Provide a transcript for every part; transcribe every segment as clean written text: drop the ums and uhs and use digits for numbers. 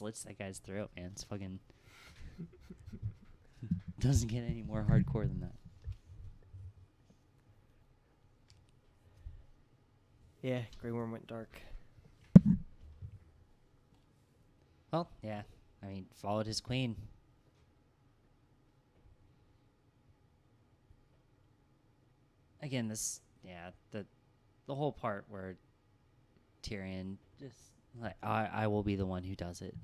slits that guy's throat, man. It's fucking doesn't get any more hardcore than that. Yeah, Grey Worm went dark. Well, yeah. I mean, followed his queen. Again, the whole part where Tyrion just like, I will be the one who does it.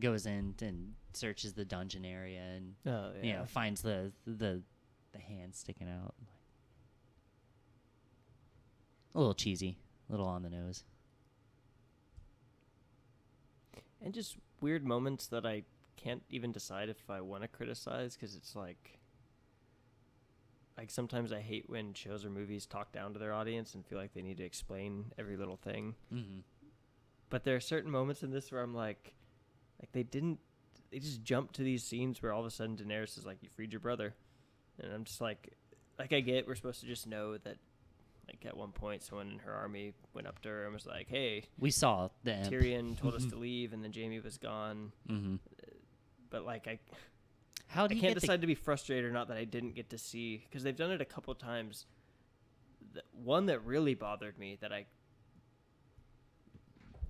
Goes in and searches the dungeon area and finds the hand sticking out. A little cheesy, a little on the nose. And just weird moments that I can't even decide if I want to criticize, because it's like sometimes I hate when shows or movies talk down to their audience and feel like they need to explain every little thing. Mm-hmm. But there are certain moments in this where I'm like they just jump to these scenes where all of a sudden Daenerys is like, you freed your brother. And I'm just like I get we're supposed to just know that, like, at one point someone in her army went up to her and was like, hey, we saw the Tyrion told us to leave, and then Jaime was gone. Mm-hmm. But like I can't decide to be frustrated or not that I didn't get to see, because they've done it a couple times. One that really bothered me that I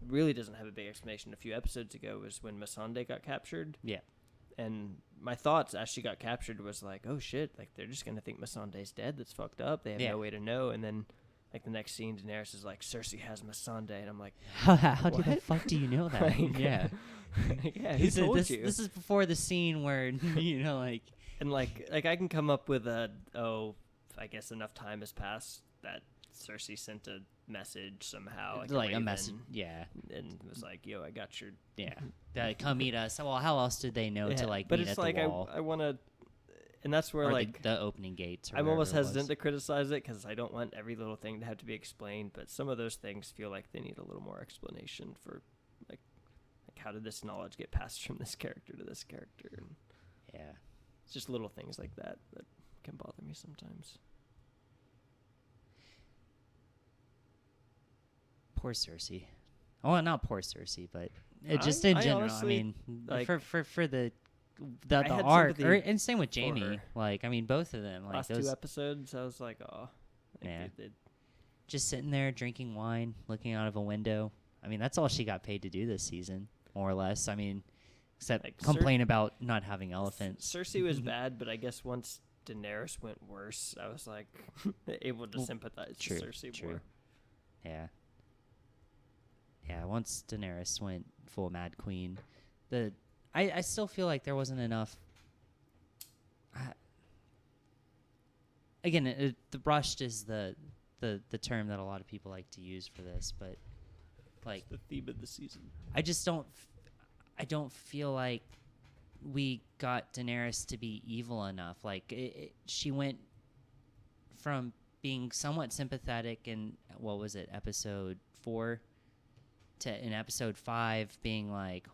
really doesn't have a big explanation a few episodes ago was when Missandei got captured. Yeah. And my thoughts as she got captured was like, oh shit, like they're just going to think Missandei's dead. That's fucked up. They have no way to know. And then like the next scene, Daenerys is like, Cersei has Missandei. And I'm like, how the fuck do you know that? Like, yeah. Yeah, who told you? This is before the scene where, you know, like... And like I can come up with I guess enough time has passed that Cersei sent a message somehow. Like a message, yeah. And it was like, yo, I got your... Yeah. Come meet us. Well, how else did they know to, like, but meet it's at like the wall? I want to... And that's where, or like... The opening gates. I'm almost hesitant to criticize it because I don't want every little thing to have to be explained, but some of those things feel like they need a little more explanation for, like how did this knowledge get passed from this character to this character? And yeah. It's just little things like that can bother me sometimes. Poor Cersei. Oh, well, not poor Cersei, but just in general. Honestly, I mean, like, for the arc, and same with Jaime. Like, I mean, both of them. Like last those 2 episodes, I was like, oh, yeah. Just sitting there drinking wine, looking out of a window. I mean, that's all she got paid to do this season, more or less. I mean, except like complain about not having elephants. Cersei was bad, but I guess once Daenerys went worse, I was like able to sympathize with Cersei more. Yeah. Yeah, once Daenerys went full Mad Queen, I still feel like there wasn't enough. Again, the rushed is the term that a lot of people like to use for this, but like it's the theme of the season. I just I don't feel like we got Daenerys to be evil enough. Like she went from being somewhat sympathetic in what was it, episode 4, to in episode 5 being like,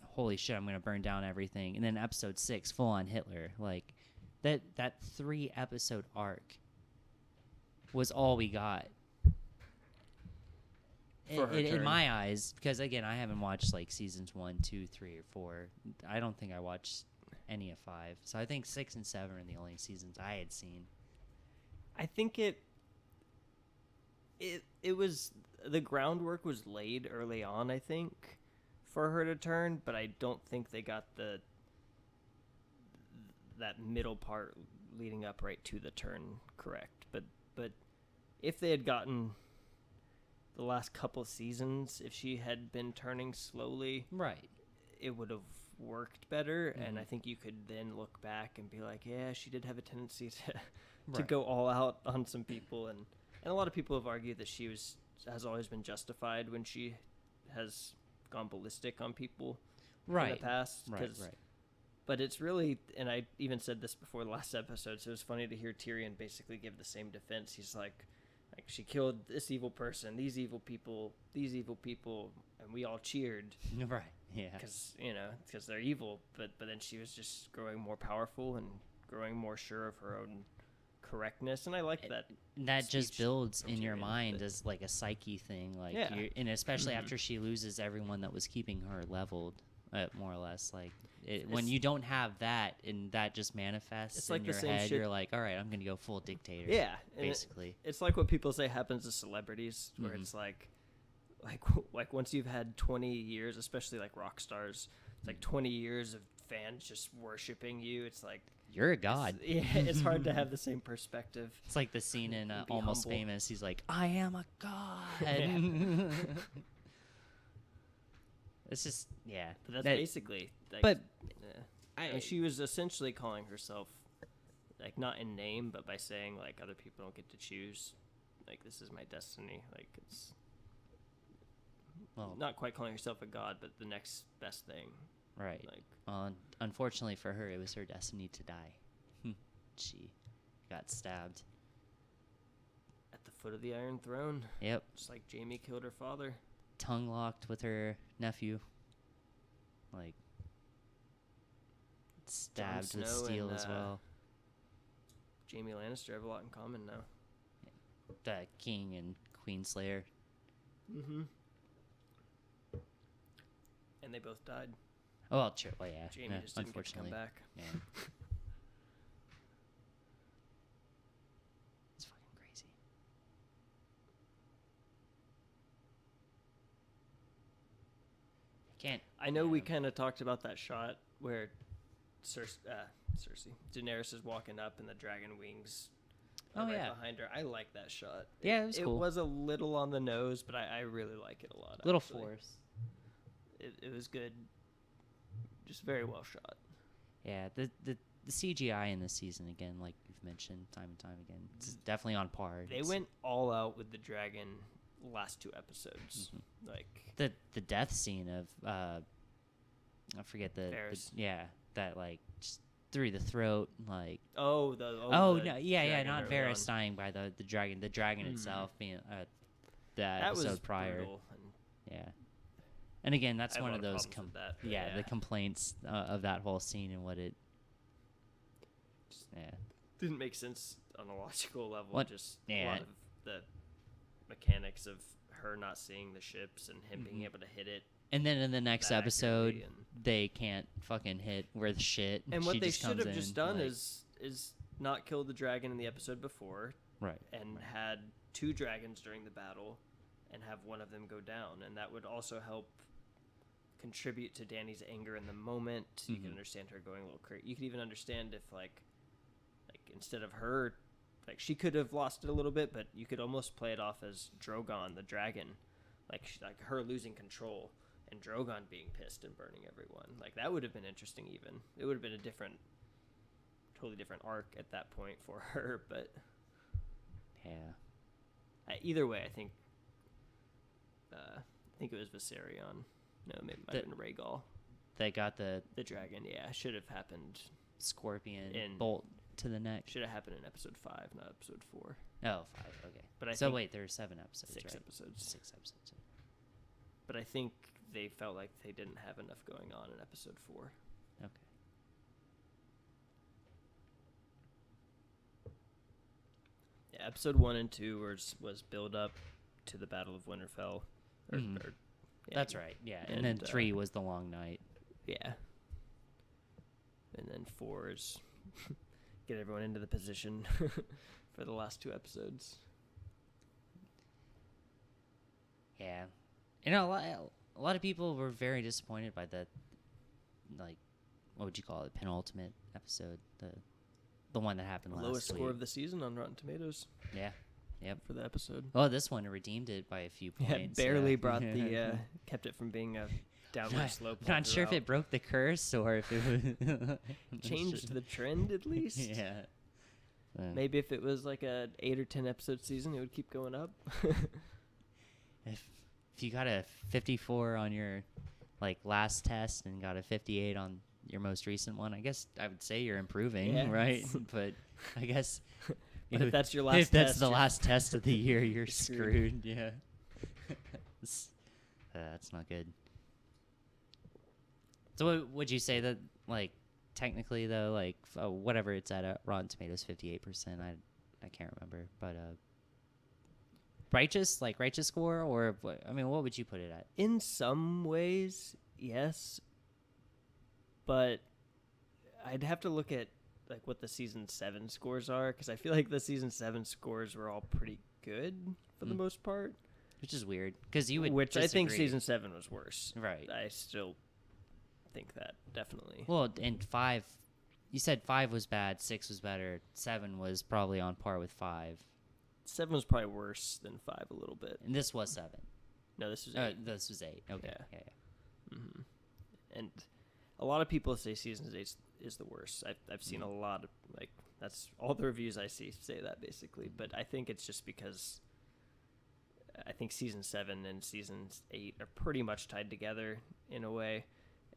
holy shit, I'm going to burn down everything. And then episode 6, full on Hitler. Like, that 3-episode arc was all we got. In my eyes, because, again, I haven't watched, like, seasons 1, 2, 3, or 4. I don't think I watched any of 5. So I think 6 and 7 are the only seasons I had seen. I think it was... The groundwork was laid early on, I think, for her to turn, but I don't think they got that middle part leading up right to the turn correct. But if they had gotten the last couple seasons, if she had been turning slowly, right, it would have worked better. Mm-hmm. And I think you could then look back and be like, yeah, she did have a tendency to go all out on some people, and a lot of people have argued that she has always been justified when she has gone ballistic on people in the past. Right. But it's really, and I even said this before the last episode, so it was funny to hear Tyrion basically give the same defense. He's like she killed this evil person, these evil people, and we all cheered. Right, yeah. Because they're evil, but then she was just growing more powerful and growing more sure of her own correctness, and I like that. That just speech builds from in your Tyrion, mind but- as like a psyche thing, like Yeah. and especially Mhm. after she loses everyone that was keeping her leveled, more or less. Like when It's- you don't have that, and that just manifests It's in like the your same head, shit- you're like, all right, I'm gonna go full dictator. Yeah, and basically. it's like what people say happens to celebrities, where Mhm. it's like once you've had 20 years, especially like rock stars, it's like 20 years of fans just worshiping you. It's like You're a god. it's hard to have the same perspective. It's like the scene in And be Almost humble. Famous. He's like, I am a god. Yeah. It's just, yeah. But that's That- basically. Like, but yeah. I, And she was essentially calling herself, like, not in name, but by saying, like, other people don't get to choose. Like, this is my destiny. Like, it's well, not quite calling herself a god, but the next best thing. right. Like, Unfortunately for her, it was her destiny to die. She got stabbed. at the foot of the Iron Throne, Yep. just like Jaime killed her father. Tongue locked with her nephew. Like, stabbed with Snow steel and, as well. Jaime Lannister have a lot in common now. The king and queen slayer. Mm-hmm. And they both died. Oh, well, sure. Well, yeah. Jaime yeah, just didn't get to come unfortunately. back. Yeah. It's fucking crazy. Can't. I know we yeah. kind of talked about that shot where Cersei, Daenerys is walking up and the dragon wings are Oh, right yeah. behind her. I like that shot. Yeah, it was cool. It was a little on the nose, but I really like it a lot. Little actually. force. It was good. Just very well shot. Yeah, the CGI in this season, again, like you've mentioned time and time again, it's definitely on par. They It's- went all out with the dragon last 2 episodes. Mhm. Like, the death scene of I forget the Varys. yeah, that like just through the throat, like oh no, the yeah, dragon not early Varys on. dying by the dragon Mhm. itself being that That was episode prior. brutal, and Yeah, and again, that's I have one a of lot those problems with that, but the complaints of that whole scene and what it yeah. didn't make sense on a logical level. What- Just yeah. a lot of the mechanics of her not seeing the ships and him being Mhm. able to hit it. And then in the next that episode, accurately and- they can't fucking hit worth shit. And She what they just should comes have just in, done like- is not killed the dragon in the episode before, right. and had 2 dragons during the battle, and have one of them go down, and that would also help contribute to Dany's anger in the moment. You Mhm. can understand her going a little crazy. You could even understand if like instead of her, like she could have lost it a little bit, but you could almost play it off as Drogon the dragon, like her losing control and Drogon being pissed and burning everyone. Like that would have been interesting. Even it would have been a totally different arc at that point for her. But Yeah. either way, I think it was Viserion. No, maybe it might have been Rhaegal. They got the The dragon, yeah, should have happened. scorpion In- bolt to the neck. Should have happened in episode 5, not episode 4. Oh, 5. Okay. But I so think wait, there are 7 episodes, 6 right? episodes. 6 episodes. But I think they felt like they didn't have enough going on in episode 4. Okay. Yeah, episode 1 and 2 was build up to the Battle of Winterfell. Mhm. Yeah, That's right. Yeah. And then and, 3 was the long night. Yeah. And then 4 is get everyone into the position for the last 2 episodes. Yeah. You know, a lot of people were very disappointed by the, like, what would you call it? Penultimate episode, the one that happened last Lowest week. score of the season on Rotten Tomatoes. Yeah. Yep. For the episode. Well, this one redeemed it by a few points. Yeah, barely brought the kept it from being a downward Not- slope. Not sure if it broke the curse or if it was changed the trend at least. Yeah. Maybe if it was like a 8 or 10 episode season, it would keep going up. If you got a 54 on your like last test and got a 58 on your most recent one, I guess I would say you're improving, Yeah. right? But I guess But if that's your last if that's test, the you're- last test of the year, you're screwed. screwed. Yeah. That's not good. So would you say that, like, technically though, like whatever it's at Rotten Tomatoes 58%, I can't remember, but righteous score, or I mean, what would you put it at? In some ways, yes, but I'd have to look at like what the season 7 scores are, because I feel like the season 7 scores were all pretty good for the most part. Which is weird, because you would Which I think disagree. season 7 was worse. Right. I still think that, definitely. Well, and 5, you said 5 was bad, 6 was better, 7 was probably on par with 5. 7 was probably worse than 5 a little bit. And this was 7. No, this was 8. This was 8. Okay. Yeah. Mm-hmm. And a lot of people say season 8 is the worst. I've seen a lot of, like, that's all the reviews I see say that, basically. But I think it's just because I think season 7 and season 8 are pretty much tied together in a way.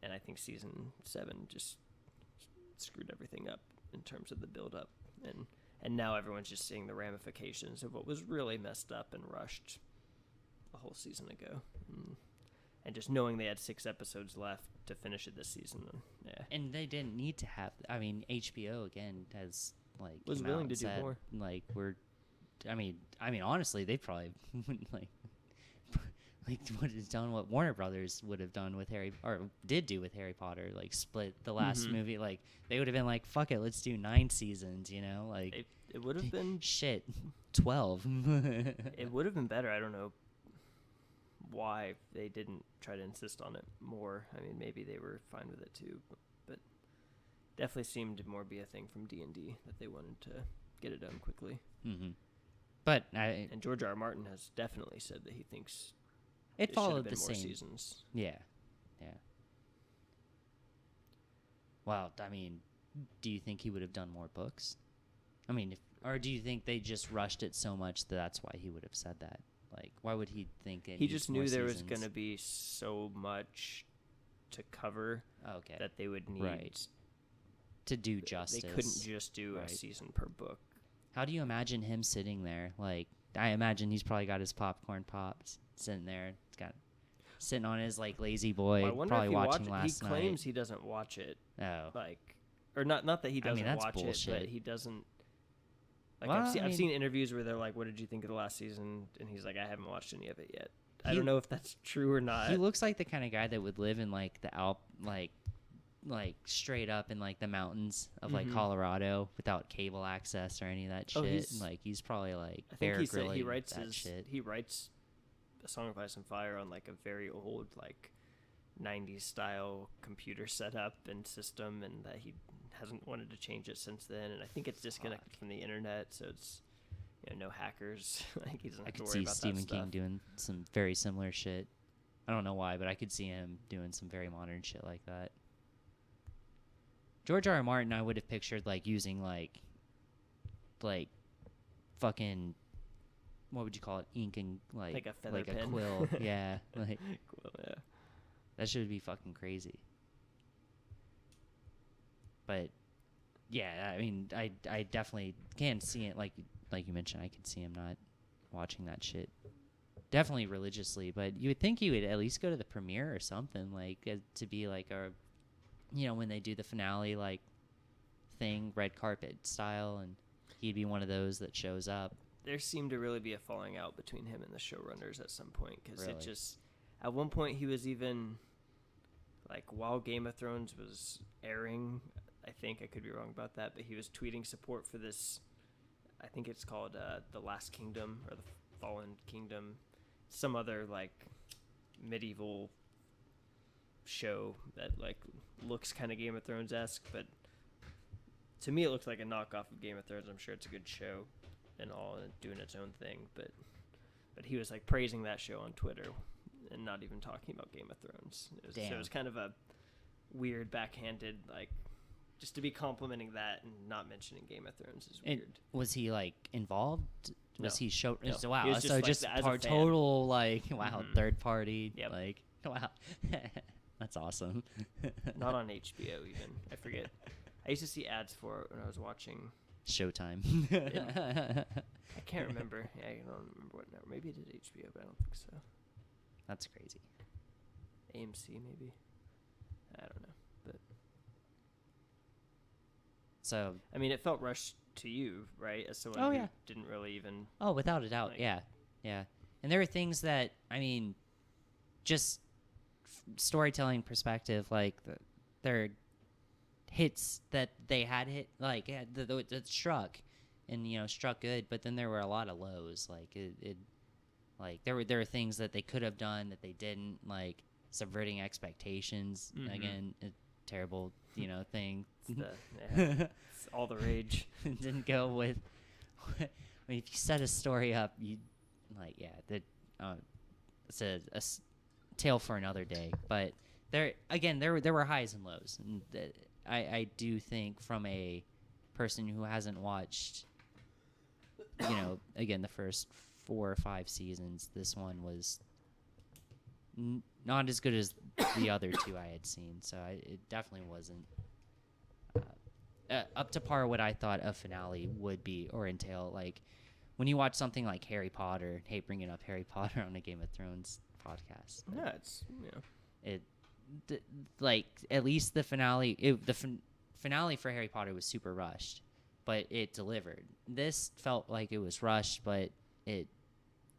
And I think season 7 just screwed everything up in terms of the build-up. And now everyone's just seeing the ramifications of what was really messed up and rushed a whole season ago. And just knowing they had 6 episodes left to finish it this season. Yeah. And they didn't need to have, I mean, HBO, again, has, like, was willing to do more. Like, I mean, honestly, they probably wouldn't, like would have done what Warner Brothers would have done with did do with Harry Potter, like split the last movie. Like, they would have been like, fuck it, let's do 9 seasons, you know? Like, it would have been shit, 12. It would have been better. I don't know why they didn't try to insist on it more. I mean, maybe they were fine with it too, but definitely seemed to more be a thing from D&D that they wanted to get it done quickly. Mm-hmm. But and George R. R. Martin has definitely said that he thinks it followed the more same seasons. Yeah. Well, I mean, do you think he would have done more books? I mean, or do you think they just rushed it so much that that's why he would have said that? Like, why would he think it? He just knew there was going to be so much to cover that they would need to do justice. They couldn't just do a season per book. How do you imagine him sitting there? Like, I imagine he's probably got his popcorn pops sitting there. He's got sitting on his like lazy boy, probably watching last night. He claims he doesn't watch it. Oh, like, or not that he doesn't watch bullshit. it, but he doesn't. Like, well, I've seen interviews where they're like, "What did you think of the last season?" And he's like, "I haven't watched any of it yet." I don't know if that's true or not. He looks like the kind of guy that would live in like the like straight up in like the mountains of like Colorado without cable access or any of that shit. Like, he's probably like Bear Grylls. He writes A Song of Ice and Fire on like a very old like 90s style computer setup and system, and that he hasn't wanted to change it since then. And I think it's disconnected from the internet, so it's no hackers. Like, he doesn't have to worry about that stuff. I could see Stephen King doing some very similar shit. I don't know why, but I could see him doing some very modern shit like that. George R. R. Martin, I would have pictured like using like fucking, what would you call it? Ink and like a feather pen. A quill. Yeah, like quill. Yeah, that should be fucking crazy. But yeah, I mean, I definitely can see it. Like you mentioned, I could see him not watching that shit. Definitely religiously, but you would think he would at least go to the premiere or something, like to be like a, when they do the finale like thing, red carpet style, and he'd be one of those that shows up. There seemed to really be a falling out between him and the showrunners at some point, because it just, at one point he was even like, while Game of Thrones was airing, I think, I could be wrong about that, but he was tweeting support for this, I think it's called The Last Kingdom or The Fallen Kingdom, some other like medieval show that like looks kind of Game of Thrones-esque, but to me it looks like a knockoff of Game of Thrones. I'm sure it's a good show and all, and doing its own thing, but he was like praising that show on Twitter and not even talking about Game of Thrones. So it was kind of a weird backhanded, like, just to be complimenting that and not mentioning Game of Thrones is weird. And was he like involved? Was he show? No. Wow, he was so like just total like third party. Yep. Like, wow, that's awesome. Not on HBO even. I forget. I used to see ads for it when I was watching Showtime. I can't remember. Yeah, I don't remember what network. Maybe it did HBO, but I don't think so. That's crazy. AMC maybe. I don't know, but so I mean, it felt rushed to you, right? As someone Oh, who yeah. didn't really even. Oh, without a doubt. Like- Yeah. Yeah. And there are things that, I mean, just storytelling perspective, like there are hits that they had hit, like it struck and, struck good, but then there were a lot of lows. Like it like there were things that they could have done that they didn't, like subverting expectations. Mhm. Again, a terrible, thing. It's all the rage. It didn't go with. I mean, if you set a story up, you it's a tale for another day. But there were highs and lows, and I do think from a person who hasn't watched, again, the first 4 or 5 seasons, this one was not as good as the other 2 I had seen. So it definitely wasn't up to par what I thought a finale would be or entail. Like when you watch something like Harry Potter, hate bringing up Harry Potter on a Game of Thrones podcast. Yeah, it's like at least the finale, finale for Harry Potter was super rushed, but it delivered. This felt like it was rushed, but it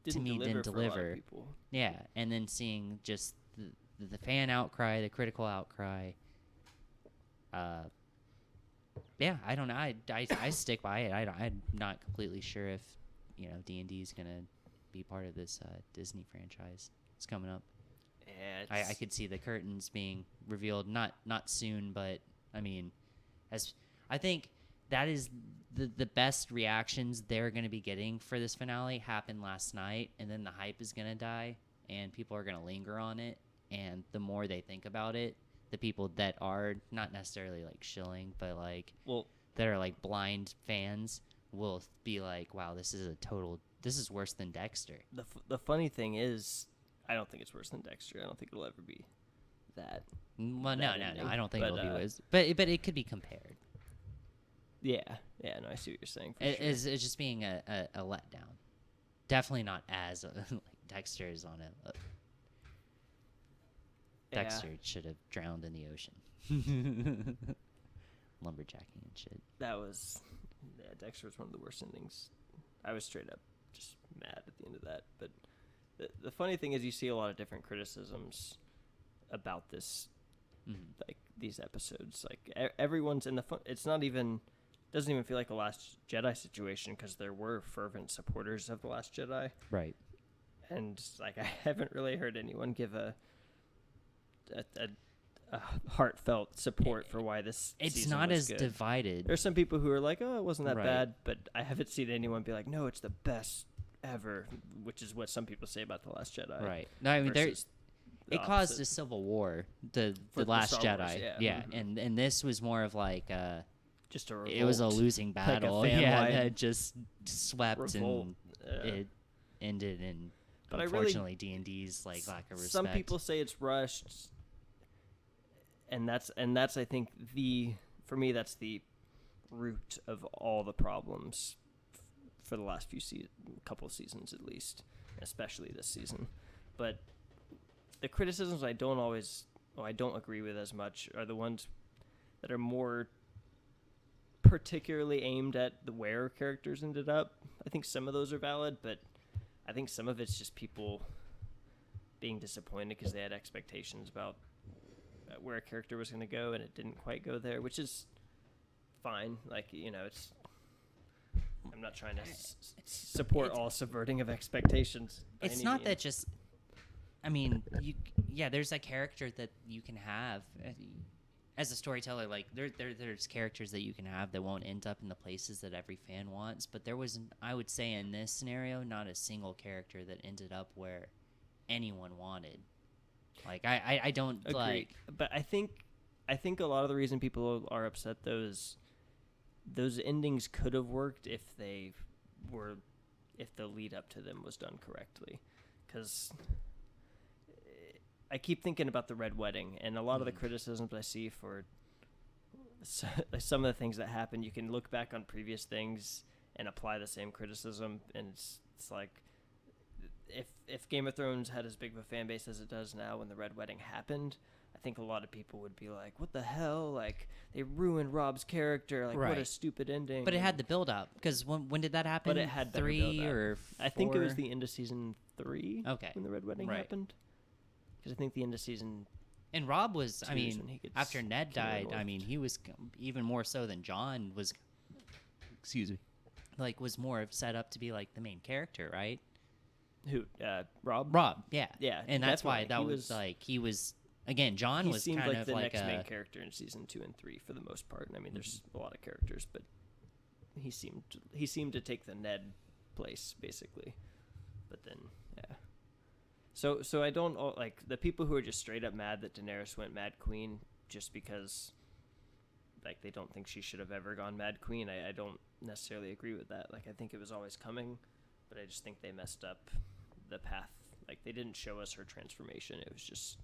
didn't for a lot of deliver. people. Yeah, and then seeing just the fan outcry, the critical outcry. Yeah, I don't know. I stick by it. I'm not completely sure if D&D is gonna be part of this Disney franchise. It's coming up. Yeah, I could see the curtains being revealed not soon, but I mean, as I think that is the best reactions they're going to be getting for this finale happened last night, and then the hype is going to die, and people are going to linger on it, and the more they think about it, the people that are not necessarily like shilling, but like that are like blind fans will be like, wow, this is worse than Dexter. The funny thing is, I don't think it's worse than Dexter. I don't think it'll ever be that. Well, that no, ending. I don't think But, it'll be worse, but it could be compared. Yeah, no, I see what you're saying. For It's sure. just being a letdown. Definitely not as like Dexter is on a Yeah. Dexter should have drowned in the ocean. Lumberjacking and shit. Dexter was one of the worst endings. I was straight up just mad at the end of that. But the funny thing is, you see a lot of different criticisms about this, like these episodes. Like everyone's in the fun. It's not even. Doesn't even feel like a Last Jedi situation because there were fervent supporters of the Last Jedi. Right. And like I haven't really heard anyone give a heartfelt support for why this. It's not was as good. divided. There's some people who are like, "Oh, it wasn't that Right. bad," but I haven't seen anyone be like, "No, it's the best ever," which is what some people say about the Last Jedi. Right. No, I mean versus the it caused opposite. a civil war. The For the Last Star Jedi. Wars, yeah. And this was more of like Just a revolt. it was a losing Like a battle. fan-wide that just swept revolt. and it ended in. But I really- unfortunately, D&D's like lack of respect. Some people say it's rushed, and that's I think for me that's the root of all the problems for the last couple of seasons at least, especially this season. But the criticisms I don't agree with as much are the ones that are more particularly aimed at where characters ended up. I think some of those are valid, but I think some of it's just people being disappointed because they had expectations about where a character was going to go and it didn't quite go there, which is fine. Like, it's I'm not trying to support all subverting of expectations. It's not that just. I mean, there's a character that you can have as a storyteller. Like there's characters that you can have that won't end up in the places that every fan wants. But there was, I would say, in this scenario, not a single character that ended up where anyone wanted. Like I don't Agreed. like. But I think a lot of the reason people are upset those endings could have worked if the lead up to them was done correctly, because I keep thinking about the Red Wedding and a lot of the criticisms I see for some of the things that happen. You can look back on previous things and apply the same criticism, and it's like if Game of Thrones had as big of a fan base as it does now when the Red Wedding happened, I think a lot of people would be like, what the hell? Like, they ruined Rob's character. Like, what a Right. stupid ending. But it had the build up, because when did that happen? But it had better 3 build-up. or 4? I think it was the end of season 3 Okay. when the Red Wedding Right. happened. Because I think the end of season... And Rob was, I 2 is when mean, he gets after Ned died, I killed. mean, he was even more so than John was, excuse me, like, was more set up to be, like, the main character, right? Who? Rob? Rob, yeah. Yeah, And that's why definitely. that was, like, he was, again, John He was seemed kind like of the like next a... main character in season 2 and 3 for the most part. I mean, there's a lot of characters, but he seemed to take the Ned place, basically. But then, yeah. So I don't like the people who are just straight up mad that Daenerys went Mad Queen just because, like, they don't think she should have ever gone Mad Queen. I don't necessarily agree with that. Like, I think it was always coming, but I just think they messed up the path. Like, they didn't show us her transformation. It was just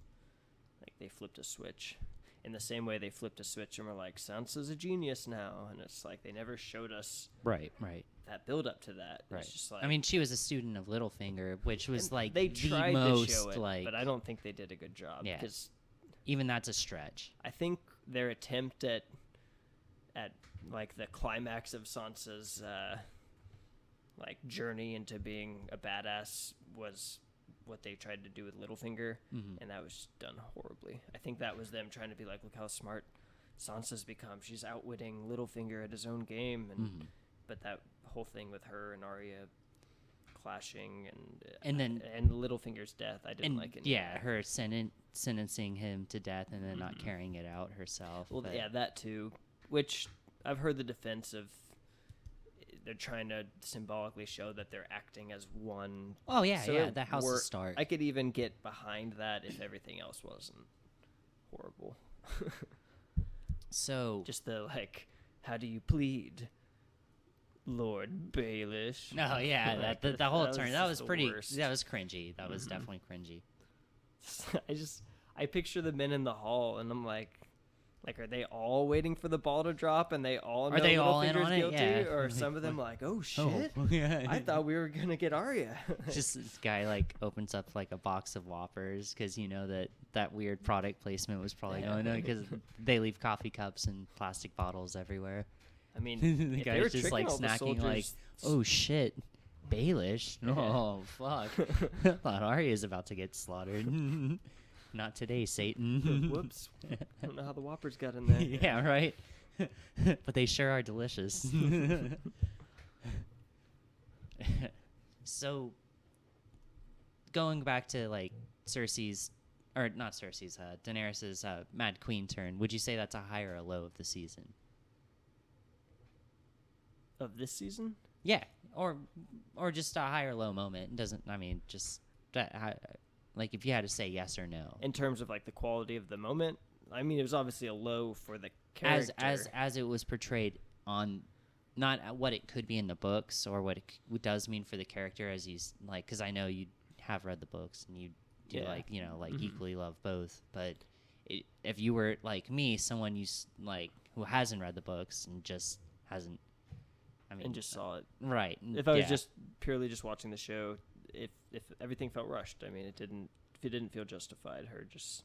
like they flipped a switch. In the same way they flipped a switch and were like, Sansa's a genius now, and it's like they never showed us Right. that build up to that. Right. It's just like, I mean, she was a student of Littlefinger, which was and like they the tried most to show it, like, but I don't think they did a good job. Yeah. Because even that's a stretch. I think their attempt at like the climax of Sansa's like journey into being a badass was what they tried to do with Littlefinger, and that was done horribly. I think that was them trying to be like, look how smart Sansa's become. She's outwitting Littlefinger at his own game, and but that whole thing with her and Arya clashing And then- and Littlefinger's death, I didn't And like it. yeah, her sentencing him to death and then not carrying it out herself. Well, but- yeah, that too. Which I've heard the defense of. They're trying to symbolically show that they're acting as one. Oh yeah, So yeah. it The House worked. of Stark. I could even get behind that if everything else wasn't horrible. So Just the like, how do you plead, Lord Baelish? no, yeah, Like, that the whole that turn was that just was the pretty. worst. That was cringy. That was definitely cringy. I picture the men in the hall, and I'm like, are they all waiting for the ball to drop, and they all know Are they all in Littlefinger's on it? guilty, Yeah. or some of them like, oh shit, yeah. I thought we were gonna get Arya. Just this guy like opens up like a box of Whoppers because you know that weird product placement was probably Yeah. going on because they leave coffee cups and plastic bottles everywhere. I mean, The if they were guy's just tricking like all the snacking like, soldiers- oh shit, Baelish. Yeah. Oh fuck, I thought Arya's about to get slaughtered. Not today, Satan. Whoops, I don't know how the Whoppers got in there. Yeah, right. But they sure are delicious. So, going back to like Cersei's, or not Cersei's, Daenerys's Mad Queen turn, would you say that's a high or a low of the season? Of this season, Yeah, or just a high or low moment. It doesn't. I mean, just that. Like if you had to say yes or no. in terms of like the quality of the moment, I mean, it was obviously a low for the character. As it was portrayed on, not what it could be in the books or what it does mean for the character as he's like, because I know you have read the books and you do Yeah. like equally love both, but if you were like me, someone like who hasn't read the books and just hasn't, I mean, and just saw it. right. If I was yeah. just purely just watching the show, if everything felt rushed, I mean, if it didn't feel justified, her just.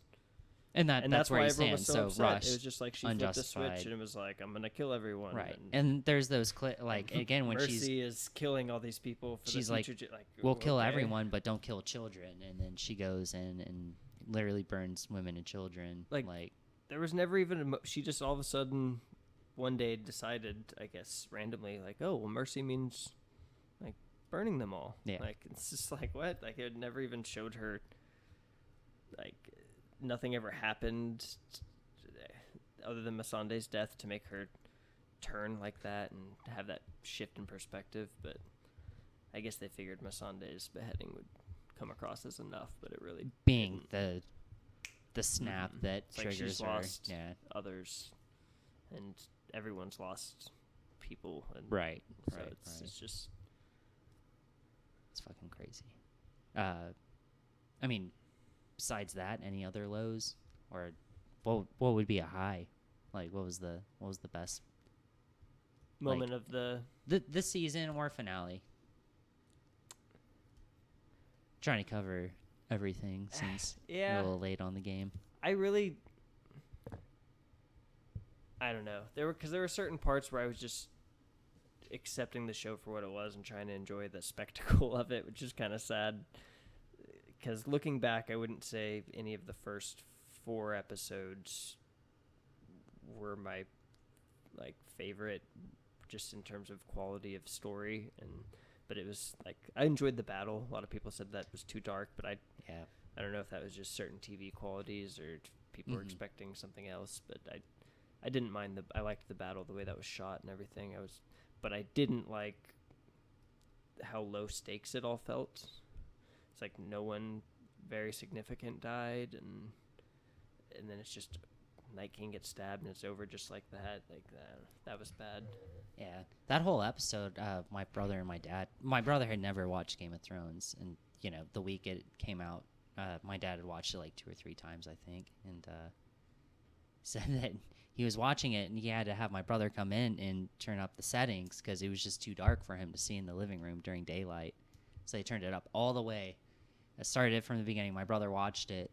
and That's where why he everyone was stands. so So upset. rushed, It was just like she flipped a unjustified. switch and it was like, I'm gonna kill everyone. right. And there's those like again when Mercy is killing all these people. For she's the like, future, we'll kill okay. everyone, but don't kill children. And then she goes in and literally burns women and children. Like- There was never even she just all of a sudden one day decided, I guess randomly, like, oh well, mercy means like burning them all. Yeah. Like it's just like what? Like it never even showed her. Like nothing ever happened other than Missandei's death to make her turn like that and have that shift in perspective. But I guess they figured Missandei's beheading would come across as enough, but it really being didn't. the snap that It's like triggers she's her. lost Yeah. others, and everyone's lost people, and Right. so right. it's, right. it's just It's fucking crazy. I mean, besides that, any other lows or what would be a high? Like what was the best moment of the the season or finale? trying to cover everything since Yeah. we're a little late on the game. I don't know. There were certain parts where I was just accepting the show for what it was and trying to enjoy the spectacle of it, which is kind of sad. Because looking back, I wouldn't say any of the first 4 episodes were my favorite, just in terms of quality of story. But it was I enjoyed the battle. A lot of people said that was too dark, but I don't know if that was just certain TV qualities or people were expecting something else. But I didn't mind I liked the battle, the way that was shot and everything. But I didn't like how low stakes it all felt. It's like no one very significant died, and then it's just Night King gets stabbed and it's over just like that. That was bad. Yeah, that whole episode, my brother and my dad. My brother had never watched Game of Thrones, and the week it came out, my dad had watched it 2 or 3 times, I think, and said that he was watching it and he had to have my brother come in and turn up the settings because it was just too dark for him to see in the living room during daylight. So they turned it up all the way. I started it from the beginning. My brother watched it,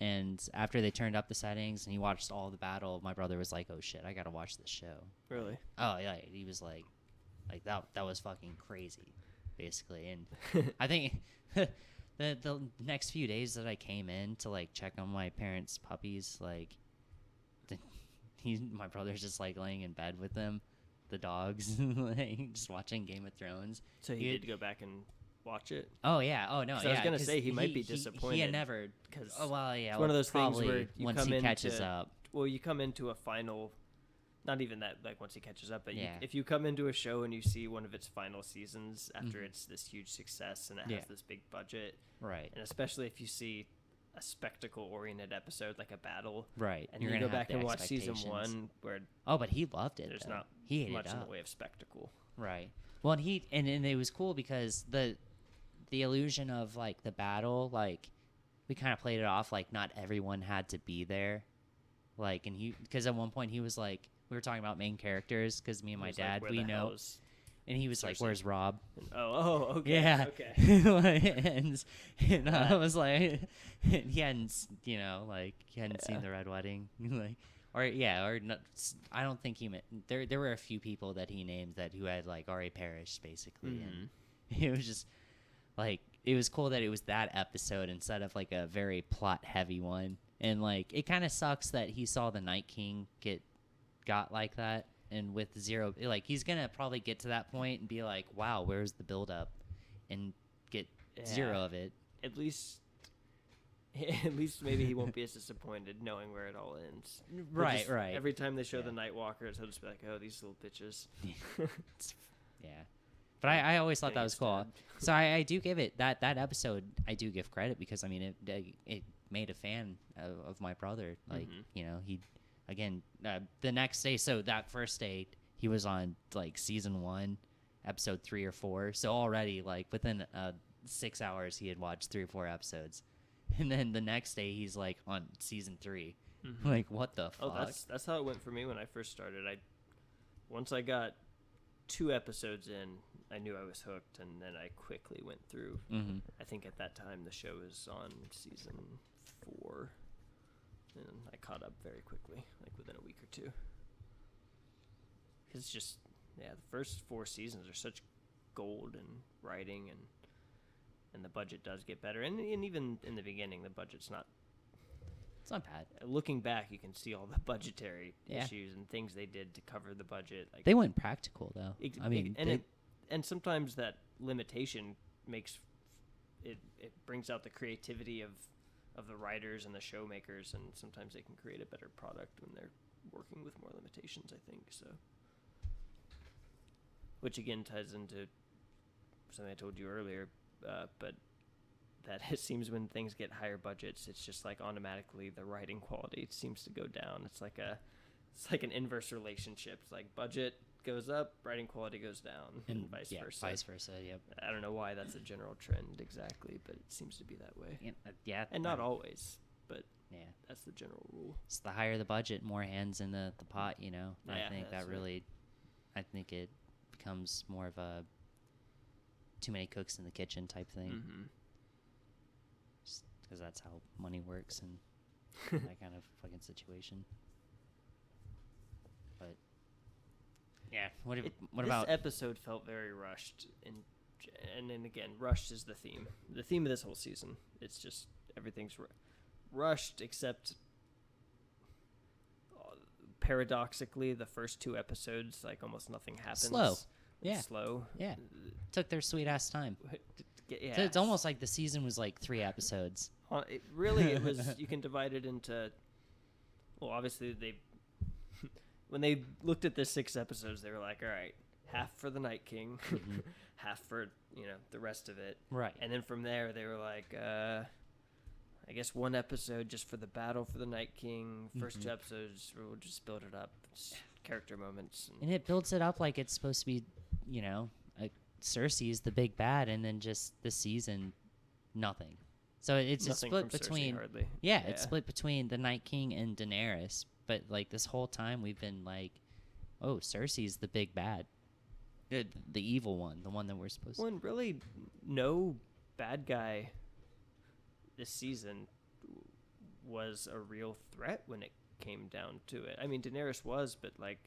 and after they turned up the settings and he watched all the battle, my brother was like, "Oh shit, I gotta watch this show." Really? Oh yeah, he was like that was fucking crazy, basically. And I think the next few days that I came in to check on my parents' puppies, my brother's just laying in bed with them, the dogs, just watching Game of Thrones. So he did go back and watch it? Oh yeah. Oh no. Yeah. I was gonna say he might be disappointed. He had never. Because it's one of those things where you once come he catches up. Well, you come into a final. Not even that, once he catches up, but Yeah. if you come into a show and you see one of its final seasons after it's this huge success and it has this big budget, right? And especially if you see a spectacle-oriented episode like a battle, right? And you go back and watch season 1, where but he loved it. There's though. not he much it in up. the way of spectacle, right? Well, and it was cool because the illusion of the battle, we kind of played it off not everyone had to be there, and because at one point he was we were talking about main characters because me and my dad we know, and he was Cersei? Where's Rob? Okay, yeah, okay. and I was he hadn't he hadn't seen the Red Wedding or not, I don't think he meant there were a few people that he named who had already perished basically, and it was just it was cool that it was that episode instead of a very plot heavy one, and it kind of sucks that he saw the Night King got like that, and with zero he's gonna probably get to that point and be wow, where's the build up, and get zero of it. At least maybe he won't be as disappointed knowing where it all ends. Right. Every time they show the Night Walkers, he'll just be oh, these little bitches. Yeah. But I always thought that was cool. So I do give it that episode. I do give credit because it made a fan of my brother. He again the next day. So that first day he was on season 1, episode 3 or 4. So already within 6 hours he had watched 3 or 4 episodes, and then the next day he's on season 3. What the fuck? Oh, that's how it went for me when I first started. Once I got 2 episodes in, I knew I was hooked, and then I quickly went through. I think at that time the show was on season 4, and I caught up very quickly, within a week or 2. Because it's just, the first 4 seasons are such gold in writing, and the budget does get better. And even in the beginning, the budget's not. It's not bad. Looking back, you can see all the budgetary issues and things they did to cover the budget. They went practical though. And sometimes that limitation makes it brings out the creativity of the writers and the showmakers, and sometimes they can create a better product when they're working with more limitations, I think. So, which again ties into something I told you earlier, but that it seems when things get higher budgets, it's just automatically the writing quality seems to go down. It's an inverse relationship. It's budget goes up, writing quality goes down, and vice versa. Vice versa. Yep. I don't know why that's a general trend exactly, but it seems to be that way. And not always, but yeah, that's the general rule. It's the higher the budget, more hands in the pot. I think that really, I think it becomes more of a too many cooks in the kitchen type thing. because that's how money works in that kind of fucking situation. But yeah, what about this episode? Felt very rushed, and then again, rushed is the theme. The theme of this whole season. It's just everything's rushed, except paradoxically, the first 2 episodes, like almost nothing happens. Slow. Yeah. Slow. Yeah. Took their sweet ass time. Yeah. So it's almost like the season was like 3 episodes. It was. You can divide it into. Well, obviously when they looked at the 6 episodes, they were like, all right, half for the Night King, half for the rest of it. Right. And then from there, they were like, I guess 1 episode just for the battle for the Night King. First 2 episodes, we'll just build it up. It's character moments. And it builds it up like it's supposed to be, Cersei is the big bad, and then just the season, nothing. So it's Nothing split from between. Cersei, hardly. Yeah, it's split between the Night King and Daenerys. But like this whole time, we've been like, oh, Cersei's the big bad, the evil one, the one that we're supposed to. Well, and really, no bad guy this season was a real threat when it came down to it. I mean, Daenerys was, but like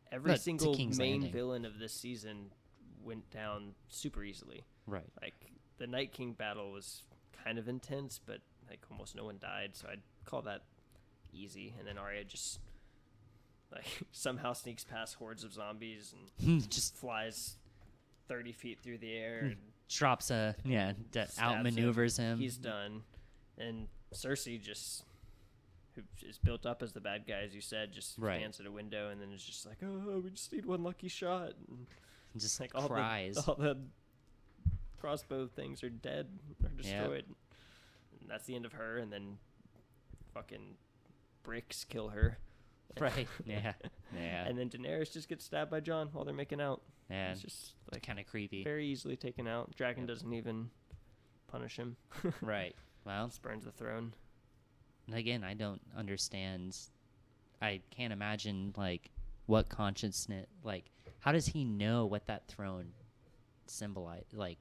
every single main villain of this season went down super easily. Right. Like the Night King battle was kind of intense, but like almost no one died, so I'd call that easy. And then Arya just like somehow sneaks past hordes of zombies and just flies 30 feet through the air and drops outmaneuvers him. He's done. And Cersei just, who is built up as the bad guy, as you said, just stands at a window and then is just like, oh, we just need one lucky shot. And just like cries. All the crossbow things are dead or destroyed. Yep. And that's the end of her. And then fucking bricks kill her. Right. Yeah. Yeah. And then Daenerys just gets stabbed by Jon while they're making out. Yeah. It's just like kind of creepy. Very easily taken out. Dragon doesn't even punish him. Right. Well, just burns the throne. And again, I don't understand. I can't imagine like what consciousness, like how does he know what that throne symbolizes? Like,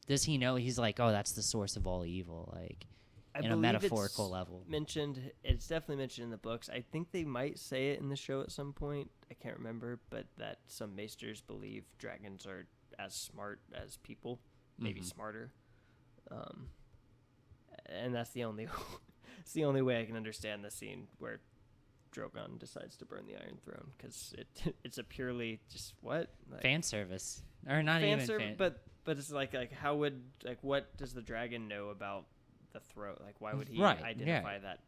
does he know? He's like, oh, that's the source of all evil. Like, in a metaphorical level. It's definitely mentioned in the books. I think they might say it in the show at some point. I can't remember, but that some maesters believe dragons are as smart as people, maybe smarter. And that's the only it's the only way I can understand the scene where Drogon decides to burn the Iron Throne, because it's a purely just what fan service, or not even fan. But it's like how would what does the dragon know about the throne? Like why would he identify that?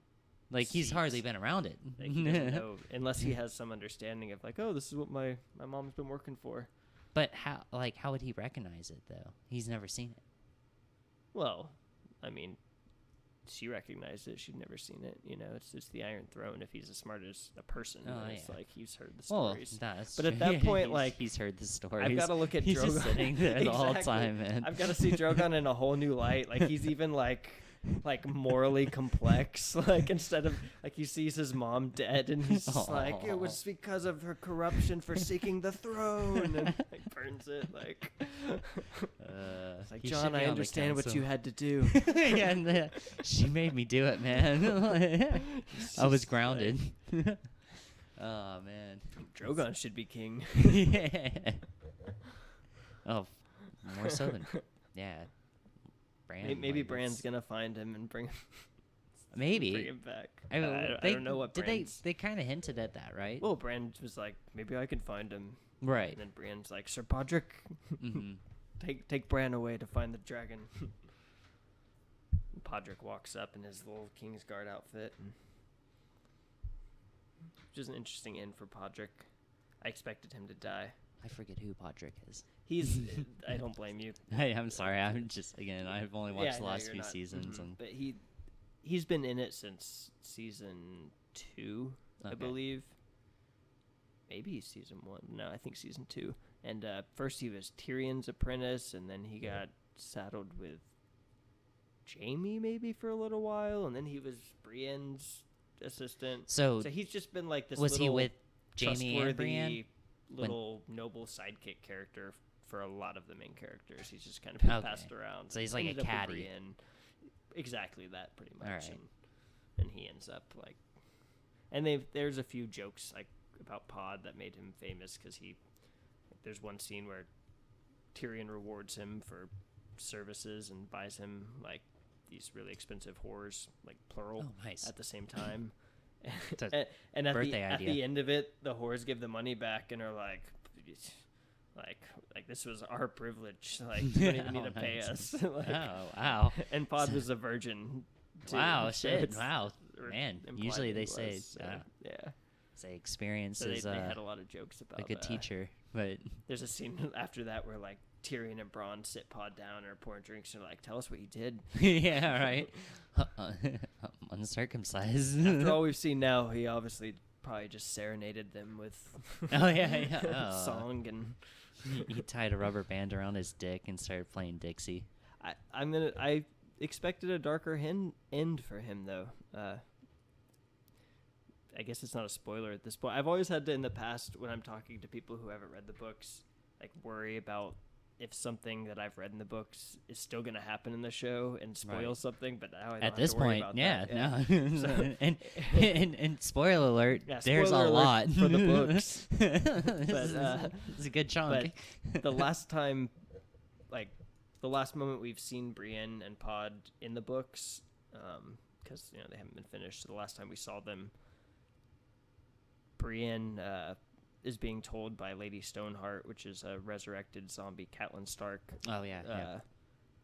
Like he's hardly been around it. Like, he doesn't know unless he has some understanding of like, oh, this is what my mom's been working for. But how would he recognize it though? He's never seen it. Well, I mean, she recognized it. She'd never seen it. It's the Iron Throne. If he's as smart as a person, it's like he's heard the stories. But at that point, like he's heard the stories. I've got to look at he's Drogon. Just sitting there the whole time, man. I've got to see Drogon in a whole new light. Like he's even like morally complex. Like instead of like he sees his mom dead and he's just like it was because of her corruption for seeking the throne, and like burns it. Like it's like, Jon, I understand what you had to do. Yeah, and she made me do it, man. I was grounded. Oh man, Drogon should be king. Yeah. Oh, more so than Bran. Maybe Bran's gonna find him and bring him. Maybe bring him back. I don't know what. They kind of hinted at that, right? Well, Bran was like, maybe I can find him. Right. And then Bran's like, Sir Podrick, take Bran away to find the dragon. Podrick walks up in his little Kingsguard outfit, which is an interesting end for Podrick. I expected him to die. I forget who Podrick is. He's. I don't blame you. Hey, I'm sorry. I'm just I've only watched the last few seasons, but he's been in it since season 2, I believe. Maybe season 1. No, I think season 2. And first he was Tyrion's apprentice, and then he got saddled with Jaime maybe for a little while, and then he was Brienne's assistant. So he's just been like this. Was he with Jaime and Brienne? Little noble sidekick character for a lot of the main characters. He's just kind of been passed around. So he's like a caddy. exactly that pretty much. All right. And he ends up like, and there's a few jokes like about Pod that made him famous because there's one scene where Tyrion rewards him for services and buys him like these really expensive whores, like plural, nice. at the same time. And at birthday at idea. the end of it, the whores give the money back and are like this was our privilege. Like, you don't even need to pay us. Like, oh, wow. And Pod was a virgin. Too, Wow, so shit. Wow. Man, implied usually they he say, was, yeah. say experience So they is had a lot of jokes about a good teacher, but there's a scene after that where like Tyrion and Bronn sit Pod down and are pouring drinks and are like, tell us what you did. yeah, right. Uncircumcised. After all we've seen now, he obviously probably just serenaded them with oh yeah. Oh. song and he tied a rubber band around his dick and started playing Dixie. I expected a darker end for him though. I guess it's not a spoiler at this point. I've always had to in the past when I'm talking to people who haven't read the books, like worry about if something that I've read in the books is still going to happen in the show and spoil something, but now I don't at have this to worry point, about yeah, that. no. So, and spoiler alert, there's spoiler a alert lot for the books. But it's a good chunk. But the last time, like the last moment we've seen Brienne and Pod in the books, because they haven't been finished. So the last time we saw them, Brienne is being told by Lady Stoneheart, which is a resurrected zombie Catelyn Stark. Oh yeah,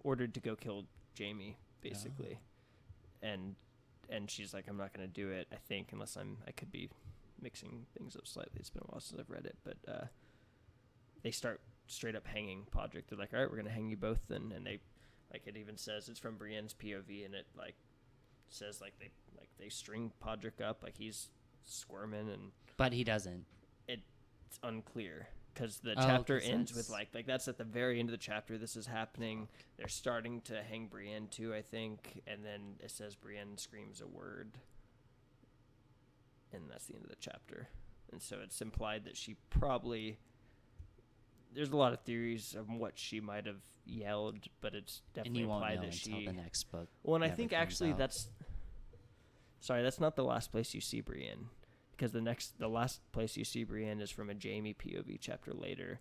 ordered to go kill Jaime, basically, and she's like, I'm not going to do it. I think unless I could be mixing things up slightly. It's been a while since I've read it, but they start straight up hanging Podrick. They're like, all right, we're going to hang you both then, and they like it even says it's from Brienne's POV, and it like says like they string Podrick up like he's squirming, but he doesn't. It's unclear because the chapter ends with like that's at the very end of the chapter. This is happening. They're starting to hang Brienne too, I think, and then it says Brienne screams a word, and that's the end of the chapter. And so it's implied that she probably. There's a lot of theories of what she might have yelled, but it's definitely implied that she. The next book. Well, and I think actually that's not the last place you see Brienne. Because the last place you see Brienne is from a Jaime POV chapter later,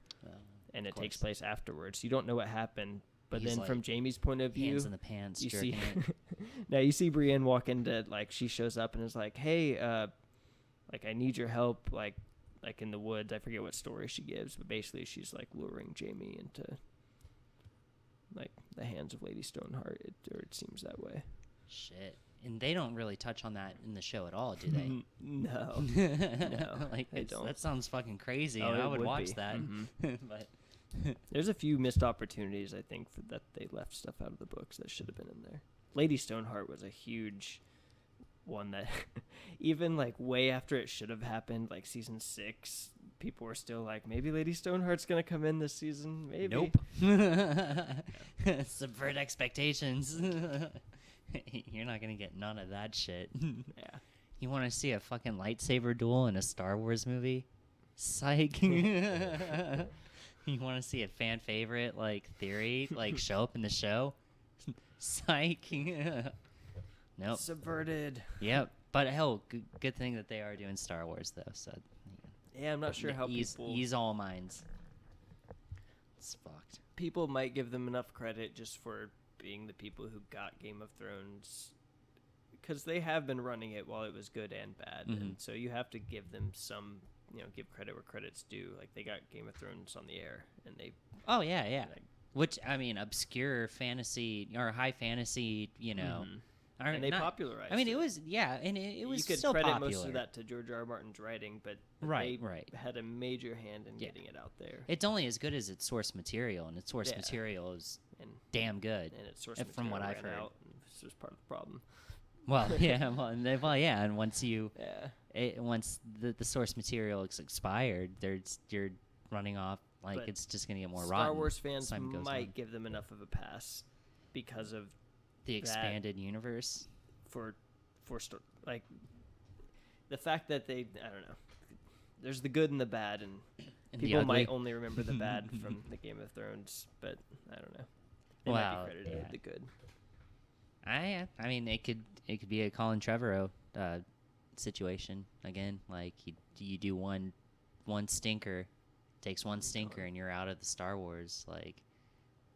and it takes place afterwards. You don't know what happened, but then from Jaime's point of view, hands in the pants, you see. Now you see Brienne walk into like she shows up and is like, "Hey, like I need your help, like in the woods." I forget what story she gives, but basically she's like luring Jaime into like the hands of Lady Stoneheart. It seems that way. Shit. And they don't really touch on that in the show at all, do they? No. Like they don't. That sounds fucking crazy, Oh, and I would watch be. that. Mm-hmm. But there's a few missed opportunities, I think, for that they left stuff out of the books that should have been in there. Lady Stoneheart was a huge one that even like way after it should have happened, like season 6, people were still like, maybe Lady Stoneheart's gonna come in this season. Maybe. Nope. Subvert expectations. You're not gonna get none of that shit. Yeah. You want to see a fucking lightsaber duel in a Star Wars movie? Psych. You want to see a fan favorite like theory like show up in the show? Psych. Nope. Subverted. Yep. But hell, good thing that they are doing Star Wars though. So. Yeah, I'm not sure how ease all minds. It's fucked. People might give them enough credit just for being the people who got Game of Thrones, because they have been running it while it was good and bad, and so you have to give them some, give credit where credit's due. Like they got Game of Thrones on the air, and they. Oh yeah. Which I mean, obscure fantasy or high fantasy, and they popularized. I mean, it was and it was you could still credit popular. most of that to George R. R. Martin's writing, but right. had a major hand in getting it out there. It's only as good as its source material, and its source material is damn good. And its source from what material ran I've heard. out, and this was part of the problem. Well, yeah, and once once the source material is expired, you're running off like but it's just gonna get more Star rotten. Wars fans might give them enough of a pass because of the expanded universe for like the fact that I don't know. There's the good and the bad, and people might only remember the bad from the Game of Thrones, but I don't know. They might be credited with the good. I mean, it could be a Colin Trevorrow situation again. Like you do one stinker, takes one stinker, and you're out of the Star Wars. Like,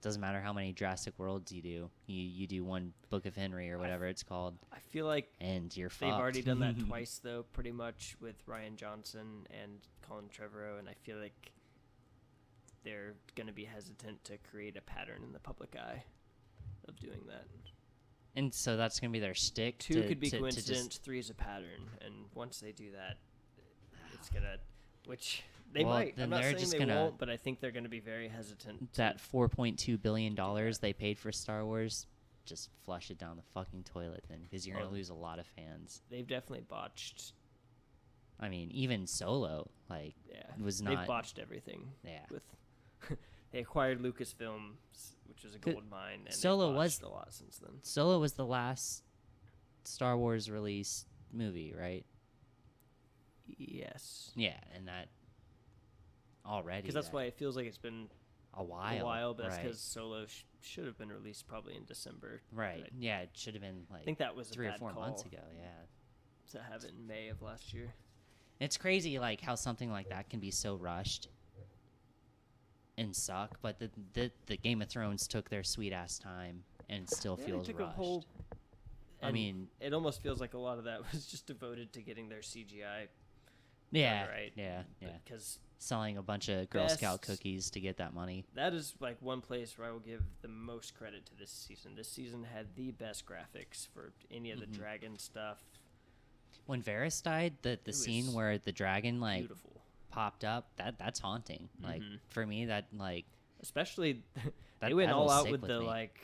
doesn't matter how many Jurassic Worlds you do. You do one Book of Henry or whatever it's called. I feel like and you're fucked. They've already done that twice though, pretty much with Rian Johnson and Colin Trevorrow, and I feel like they're going to be hesitant to create a pattern in the public eye of doing that. And so that's going to be their shtick. Two could be coincidence, three is a pattern, and once they do that, it's going to, which they might. I'm not saying they won't, but I think they're going to be very hesitant. That $4.2 billion they paid for Star Wars, just flush it down the fucking toilet then, because you're going to lose a lot of fans. They've definitely botched. I mean, even Solo, like, was not. They've botched everything. Yeah. With they acquired Lucasfilm, which was a gold mine, and Solo was a lot since then. Solo was the last Star Wars released movie, right? Yes. Yeah, and that already. Because that's why it feels like it's been a while. But that's because Solo should have been released probably in December. Right. Yeah, it should have been like. I think that was 3 or 4 months ago. Yeah. To have it in May of last year. It's crazy, like how something like that can be so rushed and suck, but the Game of Thrones took their sweet ass time and still feels rushed. I mean, it almost feels like a lot of that was just devoted to getting their CGI. Yeah, right. Yeah. Because selling a bunch of Girl Scout cookies to get that money. That is like one place where I will give the most credit to this season. This season had the best graphics for any of the dragon stuff. When Varys died, the scene where the dragon like beautiful. Popped up, that's haunting. Like for me, that like especially they went all out with the like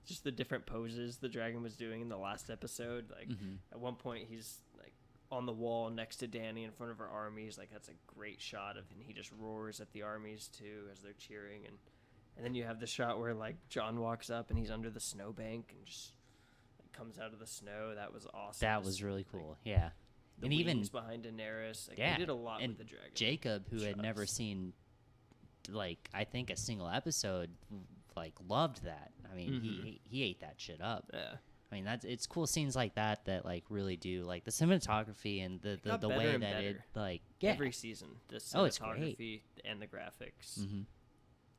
just the different poses the dragon was doing in the last episode. Like at one point he's like on the wall next to Dany in front of her armies. Like that's a great shot of, and he just roars at the armies too as they're cheering, and then you have the shot where like Jon walks up and he's under the snowbank and just comes out of the snow. That was awesome. That was really cool. Yeah. The and even behind Daenerys, like, they did a lot with the dragon. Jacob, who had never seen, like, I think a single episode, like, loved that. I mean, he ate that shit up. Yeah. I mean, it's cool scenes like that like really do, like the cinematography and the way that better. It like every season the cinematography and the graphics,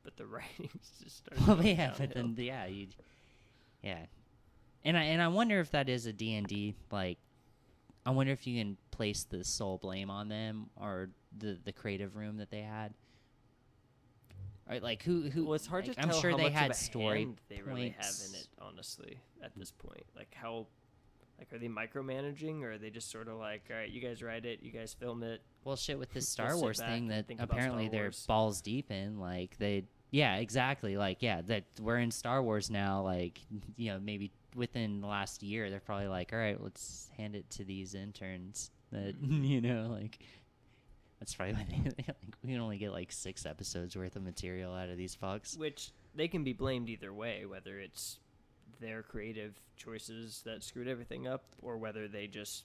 but the writings just started. Well, yeah, but then and I wonder if that is a D&D like. I wonder if you can place the sole blame on them or the creative room that they had. Right, like who? Well, it's hard like, to tell. I'm sure how they much had of a story hand they really have in it. Honestly, at this point, like how, like are they micromanaging or are they just sort of like, all right, you guys write it, you guys film it? Well, shit with this Star Wars thing that apparently they're balls deep in, like they. Yeah, exactly. Like, that we're in Star Wars now. Like, maybe within the last year, they're probably like, all right, let's hand it to these interns. That like that's probably why we can only get like 6 episodes worth of material out of these fucks. Which they can be blamed either way, whether it's their creative choices that screwed everything up, or whether they just